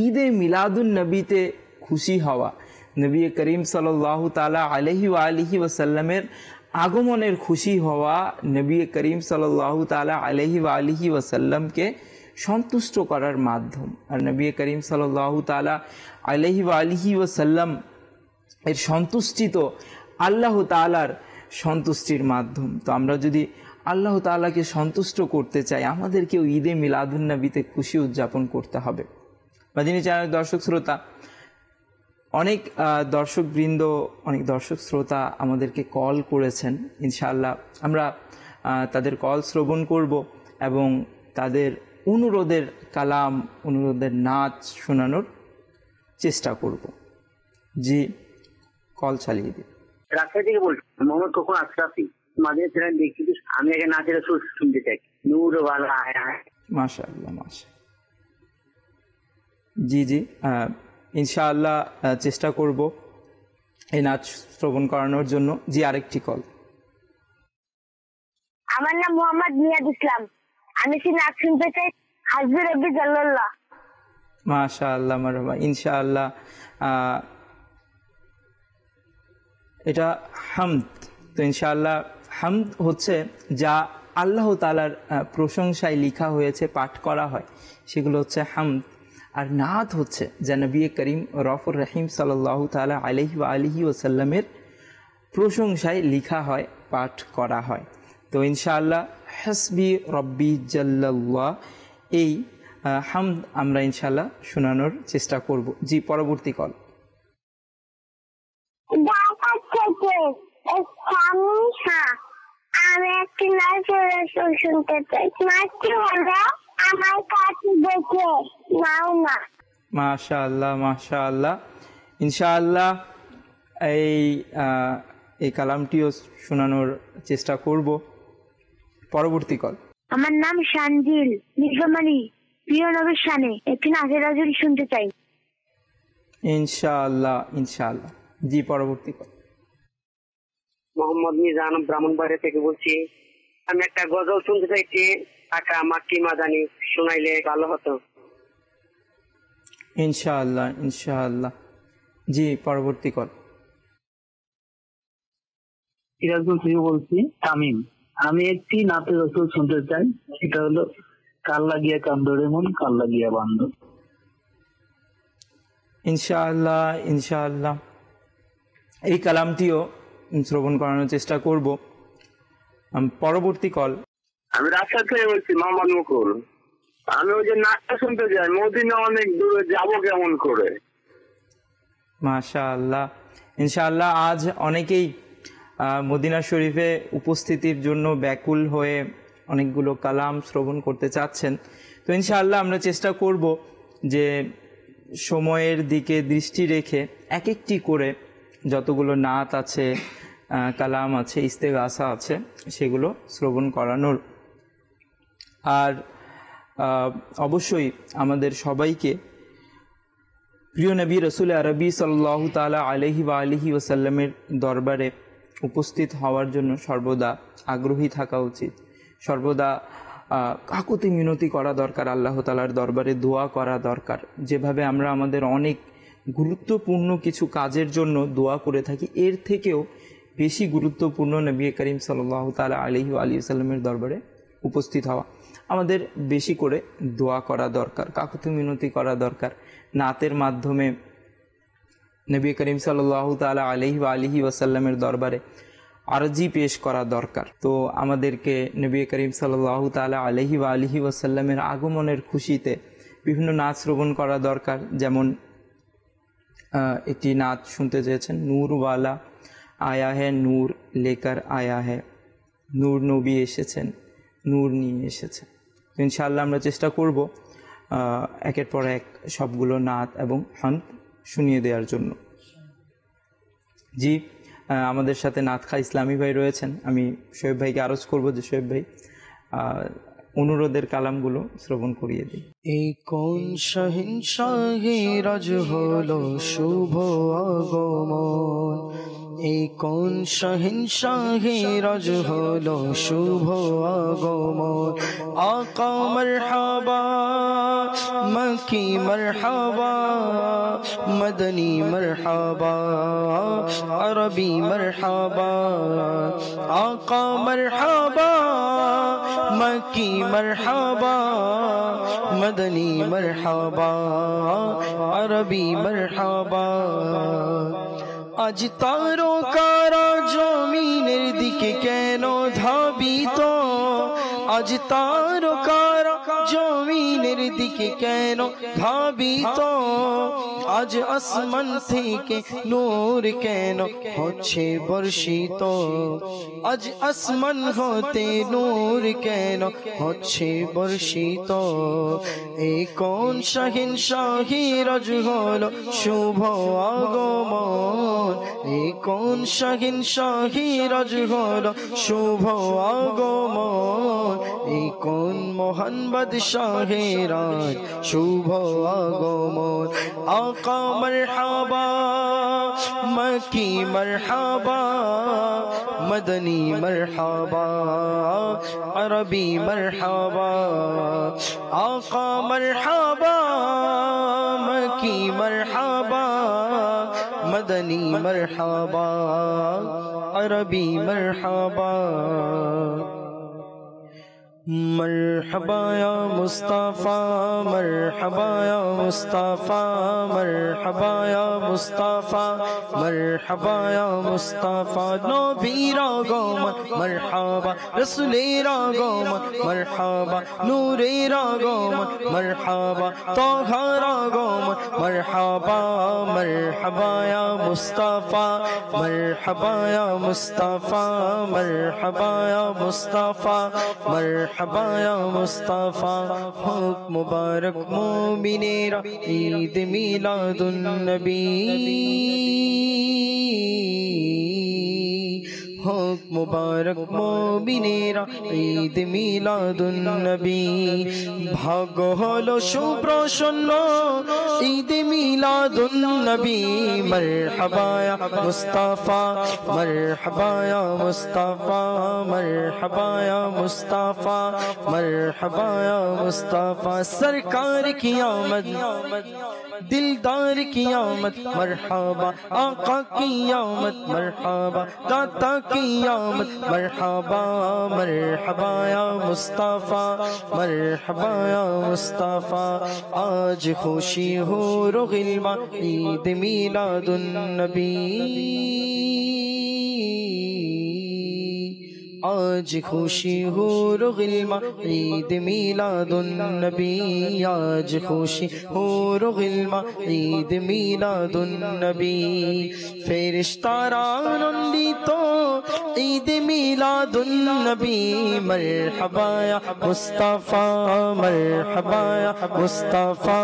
ঈদে মিলাদুন নবীতে খুশি হওয়া, নবী করিম সাল্লাল্লাহু তাআলা আলাইহি ওয়া আলিহি ওয়াসাল্লামের আগমনের খুশি হওয়া, নবী করিম সাল্লাল্লাহু তাআলা আলাইহি ওয়া আলিহি ওয়াসাল্লামকে সন্তুষ্ট করার মাধ্যম। আর নবী করিম সাল্লাল্লাহু তাআলা আলাইহি ওয়া আলিহি ওয়াসাল্লাম এর সন্তুষ্টি তো আল্লাহ তাআলার সন্তুষ্টির মাধ্যম। তো আমরা যদি আল্লাহ তাআলাকে সন্তুষ্ট করতে চাই, আমাদেরকেও ঈদে মিলাদুন নবীতে খুশি উদযাপন করতে হবে। মদিনী চ্যানেলের দর্শক শ্রোতা, অনেক দর্শকবৃন্দ, অনেক দর্শক শ্রোতা আমাদেরকে কল করেছেন। ইনশাআল্লাহ আমরা তাদের কল শ্রবণ করব এবং তাদের অনুরোধের কালাম, অনুরোধের নাচ শোনানোর চেষ্টা করব। জি, কল চালিয়ে দিন। রাস্তা থেকে বলছি, মোহাম্মদ কখন আশরাফি, মাঝে ছিলেন দেখছি, আমি আগে নাচের সুর শুনতে চাই। নূর ওয়ালা আয়া। মাশাআল্লাহ, মাশাআল্লাহ। জি জি, ইনশাআল্লাহ চেষ্টা করব এই নাচ শ্রবণ করানোর জন্য। জি, আরেকটি কল। আমার নাম মোহাম্মদ নিয়াদ ইসলাম, আমি কি নাচ শুনতে চাই। হাজবি রব্বি জাল্লাল্লাহ। মাশাআল্লাহ, মারহাবা। ইনশাআল্লাহ এটা হামদ। তো ইনশাআল্লাহ হামদ হচ্ছে যা আল্লাহ তাআলার প্রশংসায় লেখা হয়েছে, পাঠ করা হয়, সেগুলো হচ্ছে হামদ। আর নাত হচ্ছে যা নবী করিম রফুর রহিম সাল্লাল্লাহু তাআলা আলাইহি ওয়া আলিহি ওয়াসাল্লামের প্রশংসায় লেখা হয়, পাঠ করা হয়। তো ইনশাআল্লাহ হাসবি রব্বি জাল্লাল্লাহ এই হামদ আমরা ইনশাআল্লাহ শোনানোর চেষ্টা করব। জি, পরবর্তী কল। আমি একটি নাচের সুর শুনতে চাই। নাচটি হলো আমার কাছে দেখে নাও না। মাশাআল্লাহ, মাশাআল্লাহ। ইনশাআল্লাহ এই কালামটিও শোনানোর চেষ্টা করব। পরবর্তী কল। আমার নাম শানজিল নিজামানি, প্রিয় নবীর শানে একটি নাচের রাজুরি শুনতে চাই। ইনশাআল্লাহ, ইনশাআল্লাহ। জি, পরবর্তী কল। মোহাম্মদ মিজান ব্রাহ্মণবাড়ি থেকে বলছি, আমি একটা গজল শুনতে চাইছি। টাকা মাটি মাদানি শোনাইলে ভালো হতো। ইনশাআল্লাহ, ইনশাআল্লাহ। জি, পরবর্তী কল। সিরাজগঞ্জ থেকে বলছি তামিম, আমি একটি নাচের রসুল শুনতে চাই। এটা হলো কাল লাগিয়া কান্দরে মন, কাল লাগিয়া বান্ধ। ইনশাআল্লাহ, ইনশাআল্লাহ। এই কালামটিও শ্রবণ করানোর চেষ্টা করব। পরবর্তী কল। আমি রাজশাহী থেকে বলছি মোহাম্মদ মুকুল, আমি ওই যে নাচটা শুনতে যাই, মদিনা অনেক দূরে, যাব কেমন করে? মাশাআল্লাহ, ইনশাআল্লাহ। আজ অনেকেই মদিনা শরীফে উপস্থিতির জন্য ব্যাকুল হয়ে অনেকগুলো কালাম শ্রবণ করতে চাচ্ছেন। তো ইনশাআল্লাহ আমরা চেষ্টা করব যে সময়ের দিকে দৃষ্টি রেখে এক একটি করে যতগুলো নাত আছে, কালাম আছে, ইস্তেগাসা আছে, সেগুলো শ্রবণ করানোর। আর অবশ্যই আমাদের সবাইকে প্রিয় নবী রসুল আরবি সাল্লাল্লাহু তাআলা আলাইহি ওয়া আলিহি ওয়াসাল্লামের দরবারে উপস্থিত হওয়ার জন্য সর্বদা আগ্রহী থাকা উচিত। সর্বদা কাকুতি মিনতি করা দরকার, আল্লাহ তাআলার দরবারে দোয়া করা দরকার। যেভাবে আমরা আমাদের অনেক গুরুত্বপূর্ণ কিছু কাজের জন্য দোয়া করে থাকি, এর থেকেও বেশি গুরুত্বপূর্ণ নবী করিম সাল্লাল্লাহু তাআলা আলাইহি ওয়া আলিহি ওয়াসাল্লামের দরবারে উপস্থিত হওয়া। আমাদের বেশি করে দোয়া করা দরকার, কাকুতি মিনতি করা দরকার। নাতের মাধ্যমে নবী করিম সাল্লাল্লাহু তাআলা আলাইহি ওয়া আলিহি ওয়াসাল্লামের দরবারে আরজি পেশ করা দরকার। তো আমাদেরকে নবী করিম সাল্লাল্লাহু তাআলা আলাইহি ওয়া আলিহি ওয়াসাল্লামের আগমনের খুশিতে বিভিন্ন নাচ শ্রবণ করা দরকার। যেমন একটি নাচ শুনতে চেয়েছেন, নূরওয়ালা আয়া হ্যায় নূর লেকার আয়া হ্যায়, নূর নবী এসেছেন, নূর নিয়ে এসেছেন। তো ইনশাআল্লাহ আমরা চেষ্টা করব একের পর এক সবগুলো নাত এবং হামদ শুনিয়ে দেওয়ার জন্য। জি, আমাদের সাথে নাত খা ইসলামী ভাই রয়েছেন। আমি শোয়েব ভাইকে আরজ করব যে শোয়েব ভাই অনুরোধের কালামগুলো শ্রবণ করিয়ে দিই। এই কোন শাহিনশাহী রাজ হলো শুভ আগমন, এই কোন শাহিনশাহী রাজ হলো শুভ আগমন। আকা মারহাবা মক্কি মারহাবা মদনী মারহাবা আরবি মারহাবা। আকা মারহাবা মক্কি মারহাবা মদনী মারহাবা আরবি মারহাবা। আজ তারকারা জমিনের দিকে কেন ধাবিত, আজ তারকারা জমিনের দিকে কেন ধাবিত। আজ আসমান থেকে নূর কেন হচ্ছে বর্ষিত, আজ আসমান হতে নূর কেন হচ্ছে বর্ষিত। এই কোন শাহিনশাহী রাজ হলো শুভ আগমন, এই কোন শাহিনশাহী রাজ হলো শুভ আগমন। এই কোন মহান বাদশাহের রাজ শুভ আগমন। আকা মারহাবা মক্কি মারহাবা মদনী মারহাবা আরবি মারহাবা। আকা মারহাবা মক্কি মারহাবা মদনী মারহাবা আরবি মারহাবা। मरहबा या मुस्तफ़ा मरहबा या मुस्तफ़ा मरहबा या मुस्तफ़ा मरहबा या मुस्तफ़ा। नबीरा गोमन मरहबा रसूलेरा गोमन मरहबा नूरेरा गोमन मरहबा तोहरा गोमन मरहबा। मरहबा या मुस्तफ़ा मरहबा या मुस्तफ़ा मरहबा या मुस्तफ़ा मरहबा या मुस्तफ़ा। हुक मुबारक मोमिनेरा ईद मिलादुन नबी, हुक मुबारक मोमिनेरा ईद मिलादुन नबी। भाग्য হলো সুপ্রসন্ন ঈদ মিলাদুন নবী। মরহবা ইয়া মুস্তাফা মরহবা ইয়া মুস্তাফা মরহবা ইয়া মুস্তাফা मरहबा या मुस्तफा। सरकार की आमद दिलदार की आमद मरहबा। आका की आमद मरहबा दाता की आमद मरहबा। मरहबा या मुस्तफा मरहबा या मुस्तफा। आज खुशी हो रुगिल्मा ईद मिलादुन नबी, आज खुशी हो रुगिल्मा ईद मिलादुन नबी। आज खुशी हो रुगिल्मा ईद मिलादुन नबी। फेरिश्तारा आनंदित ईद मिलादुन नबी। मरहबा या मुस्तफा मरहबा या मुस्तफा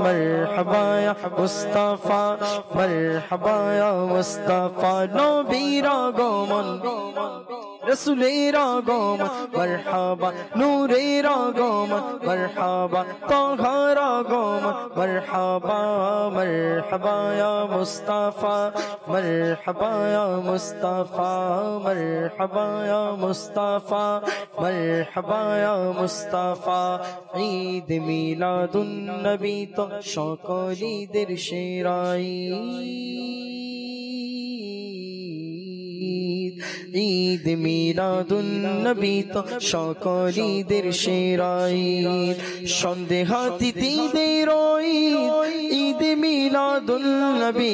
मरहबा या मुस्तफा मरहबा या मुस्तफा। नबीरा गोमन रसूलेरा गोमन मरहबा नूरेरा गोमन मरहबा तोहरा गोमन मरहबा। मरहबा या मुस्तफा मरहबा या मुस्तफा मरहबा या मुस्तफा मरहबा या मुस्तफा। ईद मिलादुन नबी तो সকল ঈদের সেরা ঈদ মিলাদুন নবী তো সকল ঈদের সেরা ঈদ। সন্দেহাতীত ঈদের ঈদ ঈদ মিলাদুন নবী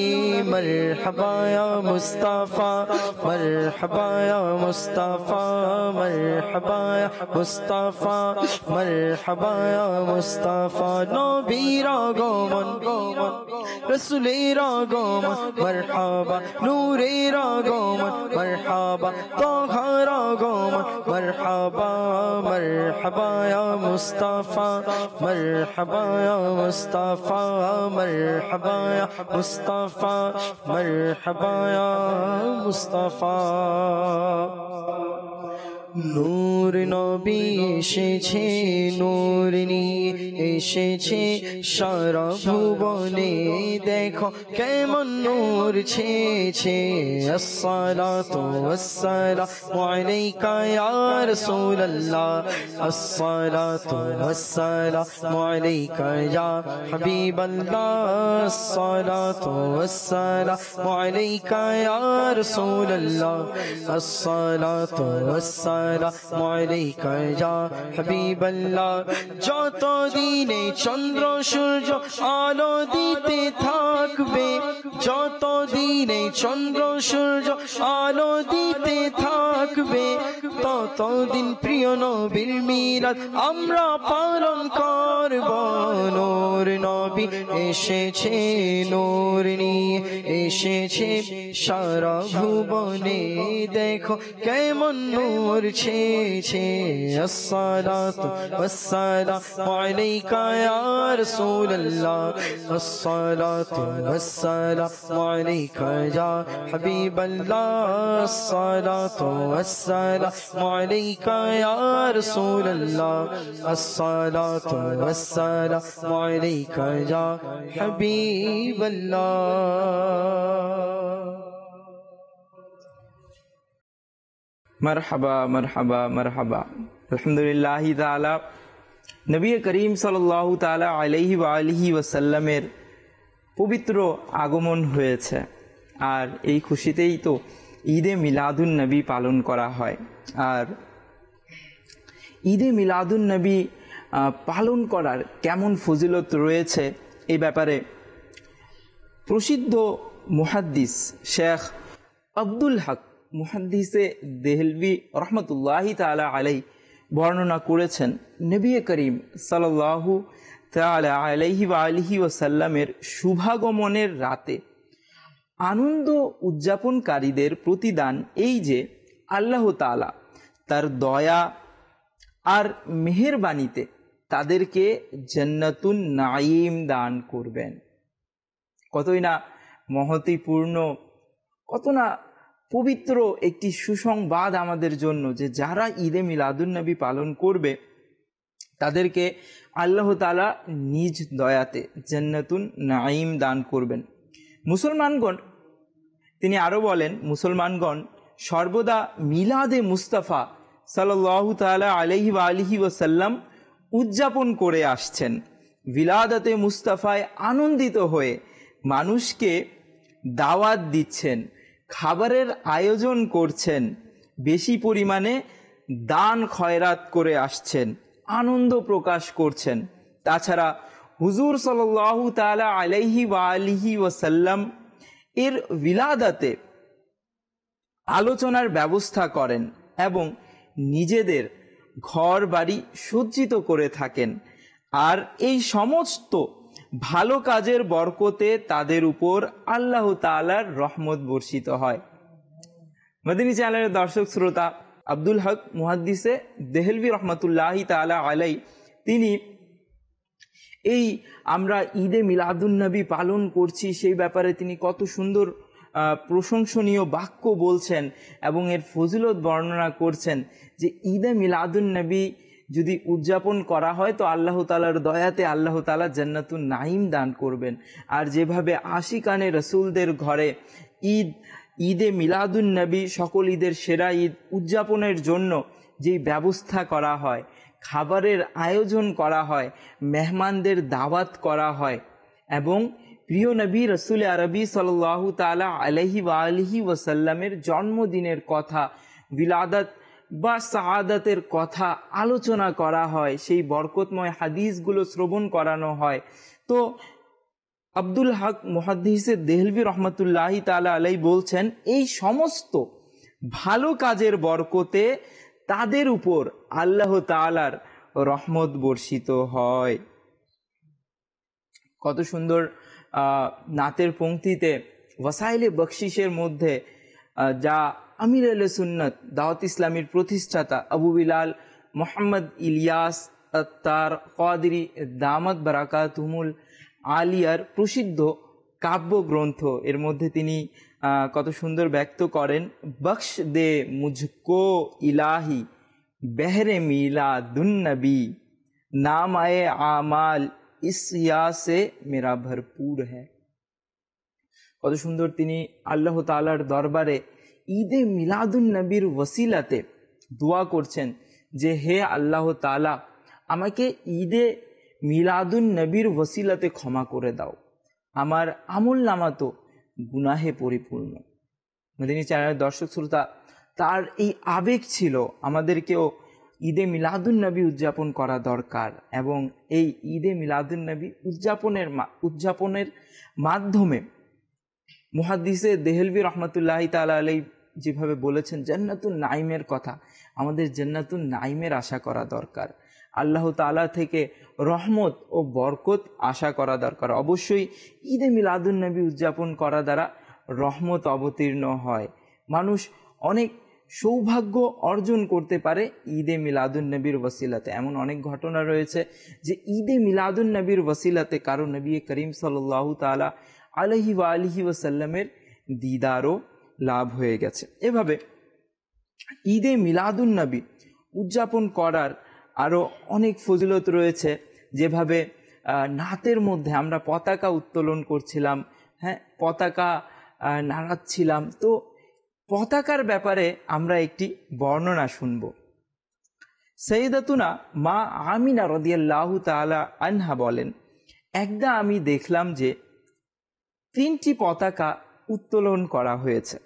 মারহাবা ইয়া মুস্তাফা মারহাবা ইয়া মুস্তাফা মারহাবা ইয়া মুস্তাফা মারহাবা ইয়া মুস্তাফা নবীর আগমন রাসূলের আগমন মারহাবা নূরের আগমন মারহাবা তাহার আগমন মারহাবা মারহাবা ইয়া মুস্তাফা মারহাবা ইয়া মুস্তাফা মারহাবা ইয়া মুস্তাফা মারহাবা ইয়া মুস্তাফা নূর নবী এসেছে নূর নিয়ে এসেছে সারা ভুবনে দেখো কেমন নূর ছেছে আসসালাতু ওয়াসসালামু আলাইকা ইয়া রাসূলুল্লাহ আসসালাতু ওয়াসসালামু আলাইকা ইয়া হাবিবাল্লাহ আসসালাতু ওয়াসসালামু আলাইকা ইয়া রাসূলুল্লাহ আসসালাতু ওয়াসসালামু আলাইকা ইয়া হাবিবাল্লাহ যত দিনে চন্দ্র সূর্য আলো দিতে থাকবে যত দিনে চন্দ্র সূর্য আলো দিতে থাকবে ততদিন প্রিয় নবীর মিলাদ আমরা পালন করব নূর নবী এসেছে নূর নিয়ে এসেছে সারা ভুবনে দেখো কেমন নূর ছেছে আসসালাতু ওয়াসসালামু আলাইকা ইয়া রাসূলুল্লাহ আসসালাতু ওয়াসসালামু আলাইকা ইয়া হাবিবাল্লাহ আসসালাতু ওয়াসসালামু আলাইকা ইয়া রাসূলুল্লাহ আসসালাতু ওয়াসসালামু আলাইকা ইয়া হাবিবাল্লাহ মারহাবা মারহাবা মারহাবা আলহামদুলিল্লাহ তাআলা নবী করিম সাল্লাল্লাহু তাআলা আলাইহি ওয়া আলিহি ওয়াসাল্লামের পবিত্র আগমন হয়েছে আর এই খুশিতেই তো ঈদে মিলাদুন নবী পালন করা হয় আর ঈদে মিলাদুন নবী পালন করার কেমন ফজিলত রয়েছে এই ব্যাপারে প্রসিদ্ধ মুহাদ্দিস শেখ আব্দুল হক মুহাদ্দিসে দেহলভি রহমতুল্লাহি তাআলা আলাইহি বর্ণনা করেছেন নবী করিম সাল্লাল্লাহু তাআলা আলাইহি ওয়া আলিহি ওয়াসাল্লামের শুভাগমনের রাতে আনন্দ উদযাপনকারীদের প্রতিদান এই যে আল্লাহ তাআলা তার দয়া আর মেহেরবানিতে তাদেরকে জান্নাতুন নাঈম দান করবেন। কতই না মহত্বপূর্ণ, কত না পবিত্র একটি সুসংবাদ আমাদের জন্য যে যারা ঈদে মিলাদুন নবী পালন করবে তাদেরকে আল্লাহ তাআলা নিজ দয়াতে জান্নাতুন নাঈম দান করবেন। মুসলমানগণ, তিনি আরও বলেন, মুসলমানগণ সর্বদা মিলাদে মুস্তাফা সাল্লাল্লাহু তাআলা আলাইহি ওয়া আলিহি ওয়াসাল্লাম উদযাপন করে আসছেন। বিলাদাতে মুস্তাফায় আনন্দিত হয়ে মানুষকে দাওয়াত দিচ্ছেন, খাবারের আয়োজন করছেন, বেশি পরিমাণে দান খয়রাত করে আসছেন, আনন্দ প্রকাশ করছেন। তাছাড়া হুজুর সাল্লাল্লাহু তাআলা আলাইহি ওয়া আলিহি ওয়াসাল্লাম এর বিলাদাতে আলোচনার ব্যবস্থা করেন এবং নিজেদের ঘর বাড়ি সজ্জিত করে থাকেন। আর এই সমস্ত ভালো কাজের বরকতে তাদের উপর আল্লাহ তাআলার রহমত বর্ষিত হয়। মদিনী চ্যানেলের দর্শক শ্রোতা, আব্দুল হক মুহাদ্দিসে দেহলভি রহমতুল্লাহি তাআলা আলাইহি তিনি এই আমরা ঈদে মিলাদুন নবী পালন করছি সেই ব্যাপারে তিনি কত সুন্দর প্রশংসনীয় বাক্য বলছেন এবং এর ফজিলত বর্ণনা করছেন যে ঈদে মিলাদুন নবী যদি উদযাপন করা হয় তো আল্লাহ তাআলার দয়াতে আল্লাহ তাআলা জান্নাতুন নাঈম দান করবেন। আর যেভাবে আশিকানে রসুলদের ঘরে ঈদে মিলাদুন নবী সকল ঈদের সেরা ঈদ উদযাপনের জন্য যেই ব্যবস্থা করা হয়, খাবারের আয়োজন করা হয়, মেহমানদের দাওয়াত করা হয় এবং প্রিয় নবী রসুল আরবি সাল্লাল্লাহু তাআলা আলাইহি ওয়া আলিহি ওয়াসাল্লামের জন্মদিনের কথা, বিলাদাত বা সাআদাতের কথা আলোচনা করা হয়, সেই বরকতময় হাদিসগুলো শ্রবণ করানো হয়। তো আব্দুল হক মুহাদ্দিসে দেহলভী রহমতুল্লাহি তাআলা আলাইহি বলছেন, এই সমস্ত ভালো কাজের বরকতে তাদের উপর আল্লাহ তাআলার রহমত বর্ষিত হয়। কত সুন্দর নাতের পংক্তিতে ওয়াসাইলে বকশিসের মধ্যে যা আমির আহলে সুন্নাত দাওয়াত ইসলামীর প্রতিষ্ঠাতা আবু বিলাল মোহাম্মদ ইলিয়াস আত্তার কাদরি দামাত বারাকাতুহুমুল আলিয়ার প্রসিদ্ধ কাব্যগ্রন্থ, এর মধ্যে তিনি কত সুন্দর ব্যক্ত করেন, বখশ দে মুঝকো ইলাহি বেহরে মিলাদুন্নবী নাম আয়ে আমাল ইসয়া সে মেরা ভরপুর হ্যায়। কত সুন্দর তিনি আল্লাহ তাআলার দরবারে ঈদে মিলাদুন নবীর ওসিলাতে দোয়া করছেন যে হে আল্লাহ তাআলা, আমাকে ঈদে মিলাদুন নবীর ওসিলাতে ক্ষমা করে দাও, আমার আমল নামা তো গুনাহে পরিপূর্ণ। মদিনী চ্যানেলের দর্শক শ্রোতা, তার এই আবেগ ছিল আমাদেরকেও ঈদে মিলাদুন নবী উদযাপন করা দরকার, এবং এই ঈদে মিলাদুন নবী উদযাপনের মাধ্যমে মুহাদ্দিসে দেহলভী রহমতুল্লাহি তাআলা আলাইহি যেভাবে বলেছেন জান্নাতুন নাইমের কথা, আমাদের জান্নাতুন নাইমের আশা করা দরকার, আল্লাহ তাআলা থেকে রহমত ও বরকত আশা করা দরকার। অবশ্যই ঈদে মিলাদুন নবী উদযাপন করা দ্বারা রহমত অবতীর্ণ হয়, মানুষ অনেক সৌভাগ্য অর্জন করতে পারে ঈদে মিলাদুন নবীর ওসিলাতে। এমন অনেক ঘটনা রয়েছে যে ঈদে মিলাদুন নবীর ওসিলাতে কারো নবী করিম সাল্লাল্লাহু তাআলা আলাইহি ওয়া আলিহি ওয়াসাল্লামের দিদারও লাভ হয়ে গেছে। এভাবে ঈদে মিলাদুন নবী উদযাপন করার আরও অনেক ফজিলত রয়েছে, যেভাবে নাতের মধ্যে আমরা পতাকা উত্তোলন করছিলাম, হ্যাঁ, পতাকা নাড়াচ্ছিলাম, তো পতাকার ব্যাপারে আমরা একটি বর্ণনা শুনব। সৈয়দাতুনা মা আমিনা রাদিয়াল্লাহু তাআলা আনহা বলেন, একদা আমি দেখলাম যে 3টি পতাকা উত্তোলন করা হয়েছে,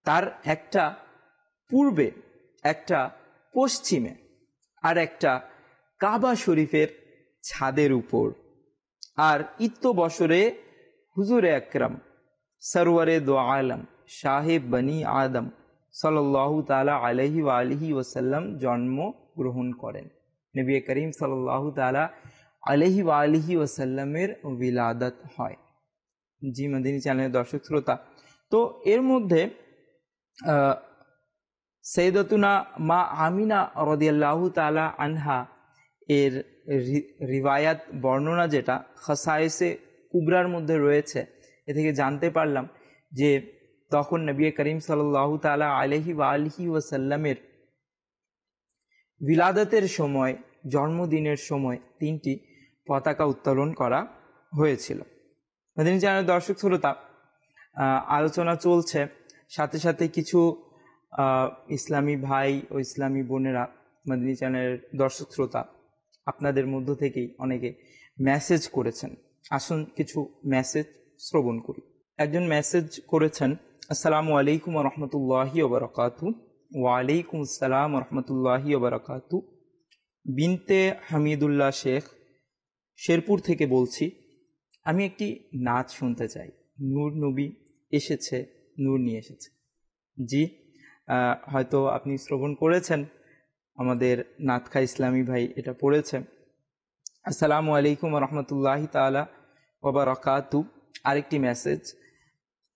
তার একটা পূর্বে, একটা পশ্চিমে, আর একটা কাবা শরীফের ছাদের উপর। আর ইত্য বছরে হুজুরে আকরাম সরওয়ারে দো আলম সাহেব বনি আদম সাল্লাল্লাহু তাআলা আলাইহি ওয়া আলিহি ওয়াসাল্লাম জন্ম গ্রহণ করেন। নবী করিম সাল্লাল্লাহু তাআলা আলাইহি ওয়া আলিহি ওয়াসাল্লামের উলাদত হয়। জি মদিনী চ্যানেলের দর্শক শ্রোতা, তো এর মধ্যে সৈয়দাতুনা মা আমিনা রাদিয়াল্লাহু তাআলা আনহা এর রিওয়ায়াত বর্ণনা যেটা খাসায়েসে কুবরার মধ্যে রয়েছে, এ থেকে জানতে পারলাম যে তখন নবী করিম সাল্লাল্লাহু তাআলা আলাইহি ওয়া আলিহি ওয়াসাল্লামের বিলাদতের সময়, জন্মদিনের সময় 3টি পতাকা উত্তোলন করা হয়েছিল। মদিনী চ্যানেলের দর্শক শ্রোতা, আলোচনা চলছে, সাথে সাথে কিছু ইসলামী ভাই ও ইসলামী বোনেরা, মদিনী চ্যানেলের দর্শক শ্রোতা, আপনাদের মধ্য থেকেই অনেকে মেসেজ করেছেন। আসুন কিছু মেসেজ শ্রবণ করি। একজন মেসেজ করেছেন, আসসালামু আলাইকুম ওয়া রাহমাতুল্লাহি ওয়া বারাকাতুহু। ওয়া আলাইকুম আসসালাম ওয়া রাহমাতুল্লাহি ওয়া বারাকাতুহু। বিনতে হামিদুল্লাহ শেখ, শেরপুর থেকে বলছি। আমি একটি নাচ শুনতে চাই। নূর নবী এসেছে, নূর নিয়ে এসেছে। জি, হয়তো আপনি শ্রবণ করেছেন, আমাদের নাতখা ইসলামী ভাই এটা পড়েছে। আসসালামু আলাইকুম ওয়া রাহমাতুল্লাহি তাআলা ওয়া বারাকাতুহু। আরেকটি মেসেজ,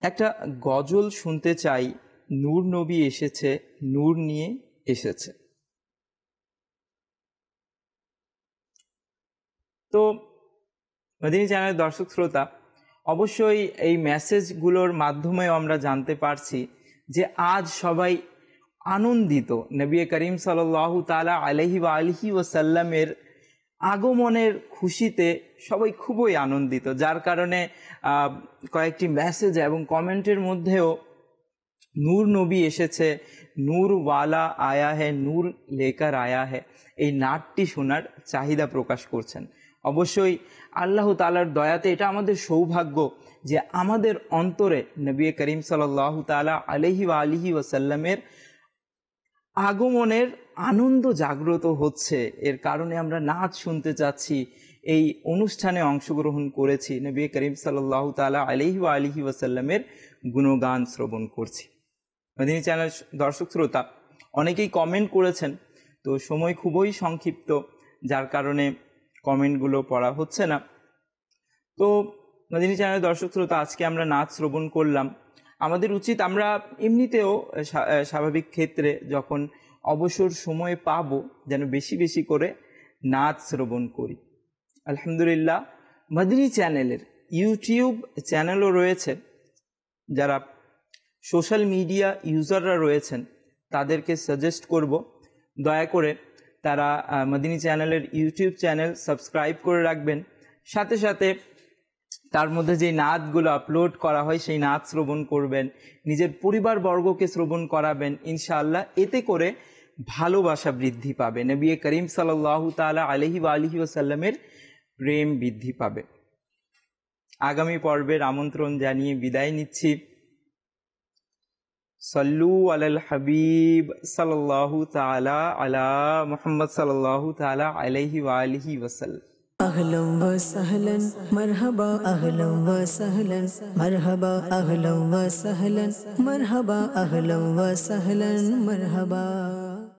একটা গজল শুনতে চাই, নূর নবী এসেছে, নূর নিয়ে এসেছে। তো মদিনী চ্যানেলের দর্শক শ্রোতা, অবশ্যই এই মেসেজগুলোর মাধ্যমেও আমরা জানতে পারছি যে আজ সবাই আনন্দিত, নবী করিম সাল্লাল্লাহু তাআলা আলাইহি ওয়া আলিহি ওয়াসাল্লামের আগমনের খুশিতে সবাই খুবই আনন্দিত, যার কারণে কয়েকটি মেসেজ এবং কমেন্টের মধ্যেও নূর নবী এসেছে, নূর ওয়ালা আয়া হে, নূর লেকার আয়া হে, এই নাটটি শোনার চাহিদা প্রকাশ করছেন। অবশ্যই আল্লাহ তাআলার দয়াতে এটা আমাদের সৌভাগ্য যে আমাদের অন্তরে নবী করিম সাল্লাল্লাহু তাআলা আলাইহি ওয়া আলিহি ওয়াসাল্লামের আগমনের আনন্দ জাগ্রত হচ্ছে, এর কারণে আমরা নাচ শুনতে চাচ্ছি, এই অনুষ্ঠানে অংশগ্রহণ করেছি, নবী করিম সাল্লাল্লাহু তাআলা আলাইহি ওয়া আলিহি ওয়াসাল্লামের গুণগান শ্রবণ করছি। মদিনী চ্যানেল দর্শক শ্রোতা অনেকেই কমেন্ট করেছেন, তো সময় খুবই সংক্ষিপ্ত, যার কারণে কমেন্টগুলো পড়া হচ্ছে না। তো মদিনী চ্যানেল দর্শক শ্রোতা আজকে আমরা নাচ শ্রবণ করলাম। আমাদের উচিত আমরা এমনিতেও স্বাভাবিক ক্ষেত্রে যখন অবসর সময় পাবো যেন বেশি বেশি করে নাচ শ্রবণ করি। আলহামদুলিল্লাহ মদিনী চ্যানেলের ইউটিউব চ্যানেলও রয়েছে। যারা সোশ্যাল মিডিয়া ইউজাররা রয়েছেন তাদেরকে সাজেস্ট করব দয়া করে তারা মদিনী চ্যানেলের ইউটিউব চ্যানেল সাবস্ক্রাইব করে রাখবেন, সাথে সাথে তার মধ্যে যে নাচগুলো আপলোড করা হয় সেই নাচ শ্রবণ করবেন, নিজের পরিবারবর্গকে শ্রবণ করাবেন। ইনশাআল্লাহ এতে করে ভালোবাসা বৃদ্ধি পাবে, নবী করিম সাল্লাল্লাহু তাআলা আলাইহি ওয়া আলিহি ওয়াসাল্লামের প্রেম বৃদ্ধি পাবে। আগামী পর্বের আমন্ত্রণ জানিয়ে বিদায় নিচ্ছি। সল্লু আলাল হাবিব সাল্লাল্লাহু তাআলা আলা মুহাম্মদ সাল্লাল্লাহু তাআলা আলাইহি ওয়া আলিহি ওয়াসাল্লাম। أهلا وسهلا مرحبا أهلا وسهلا مرحبا أهلا وسهلا مرحبا أهلا وسهلا مرحبا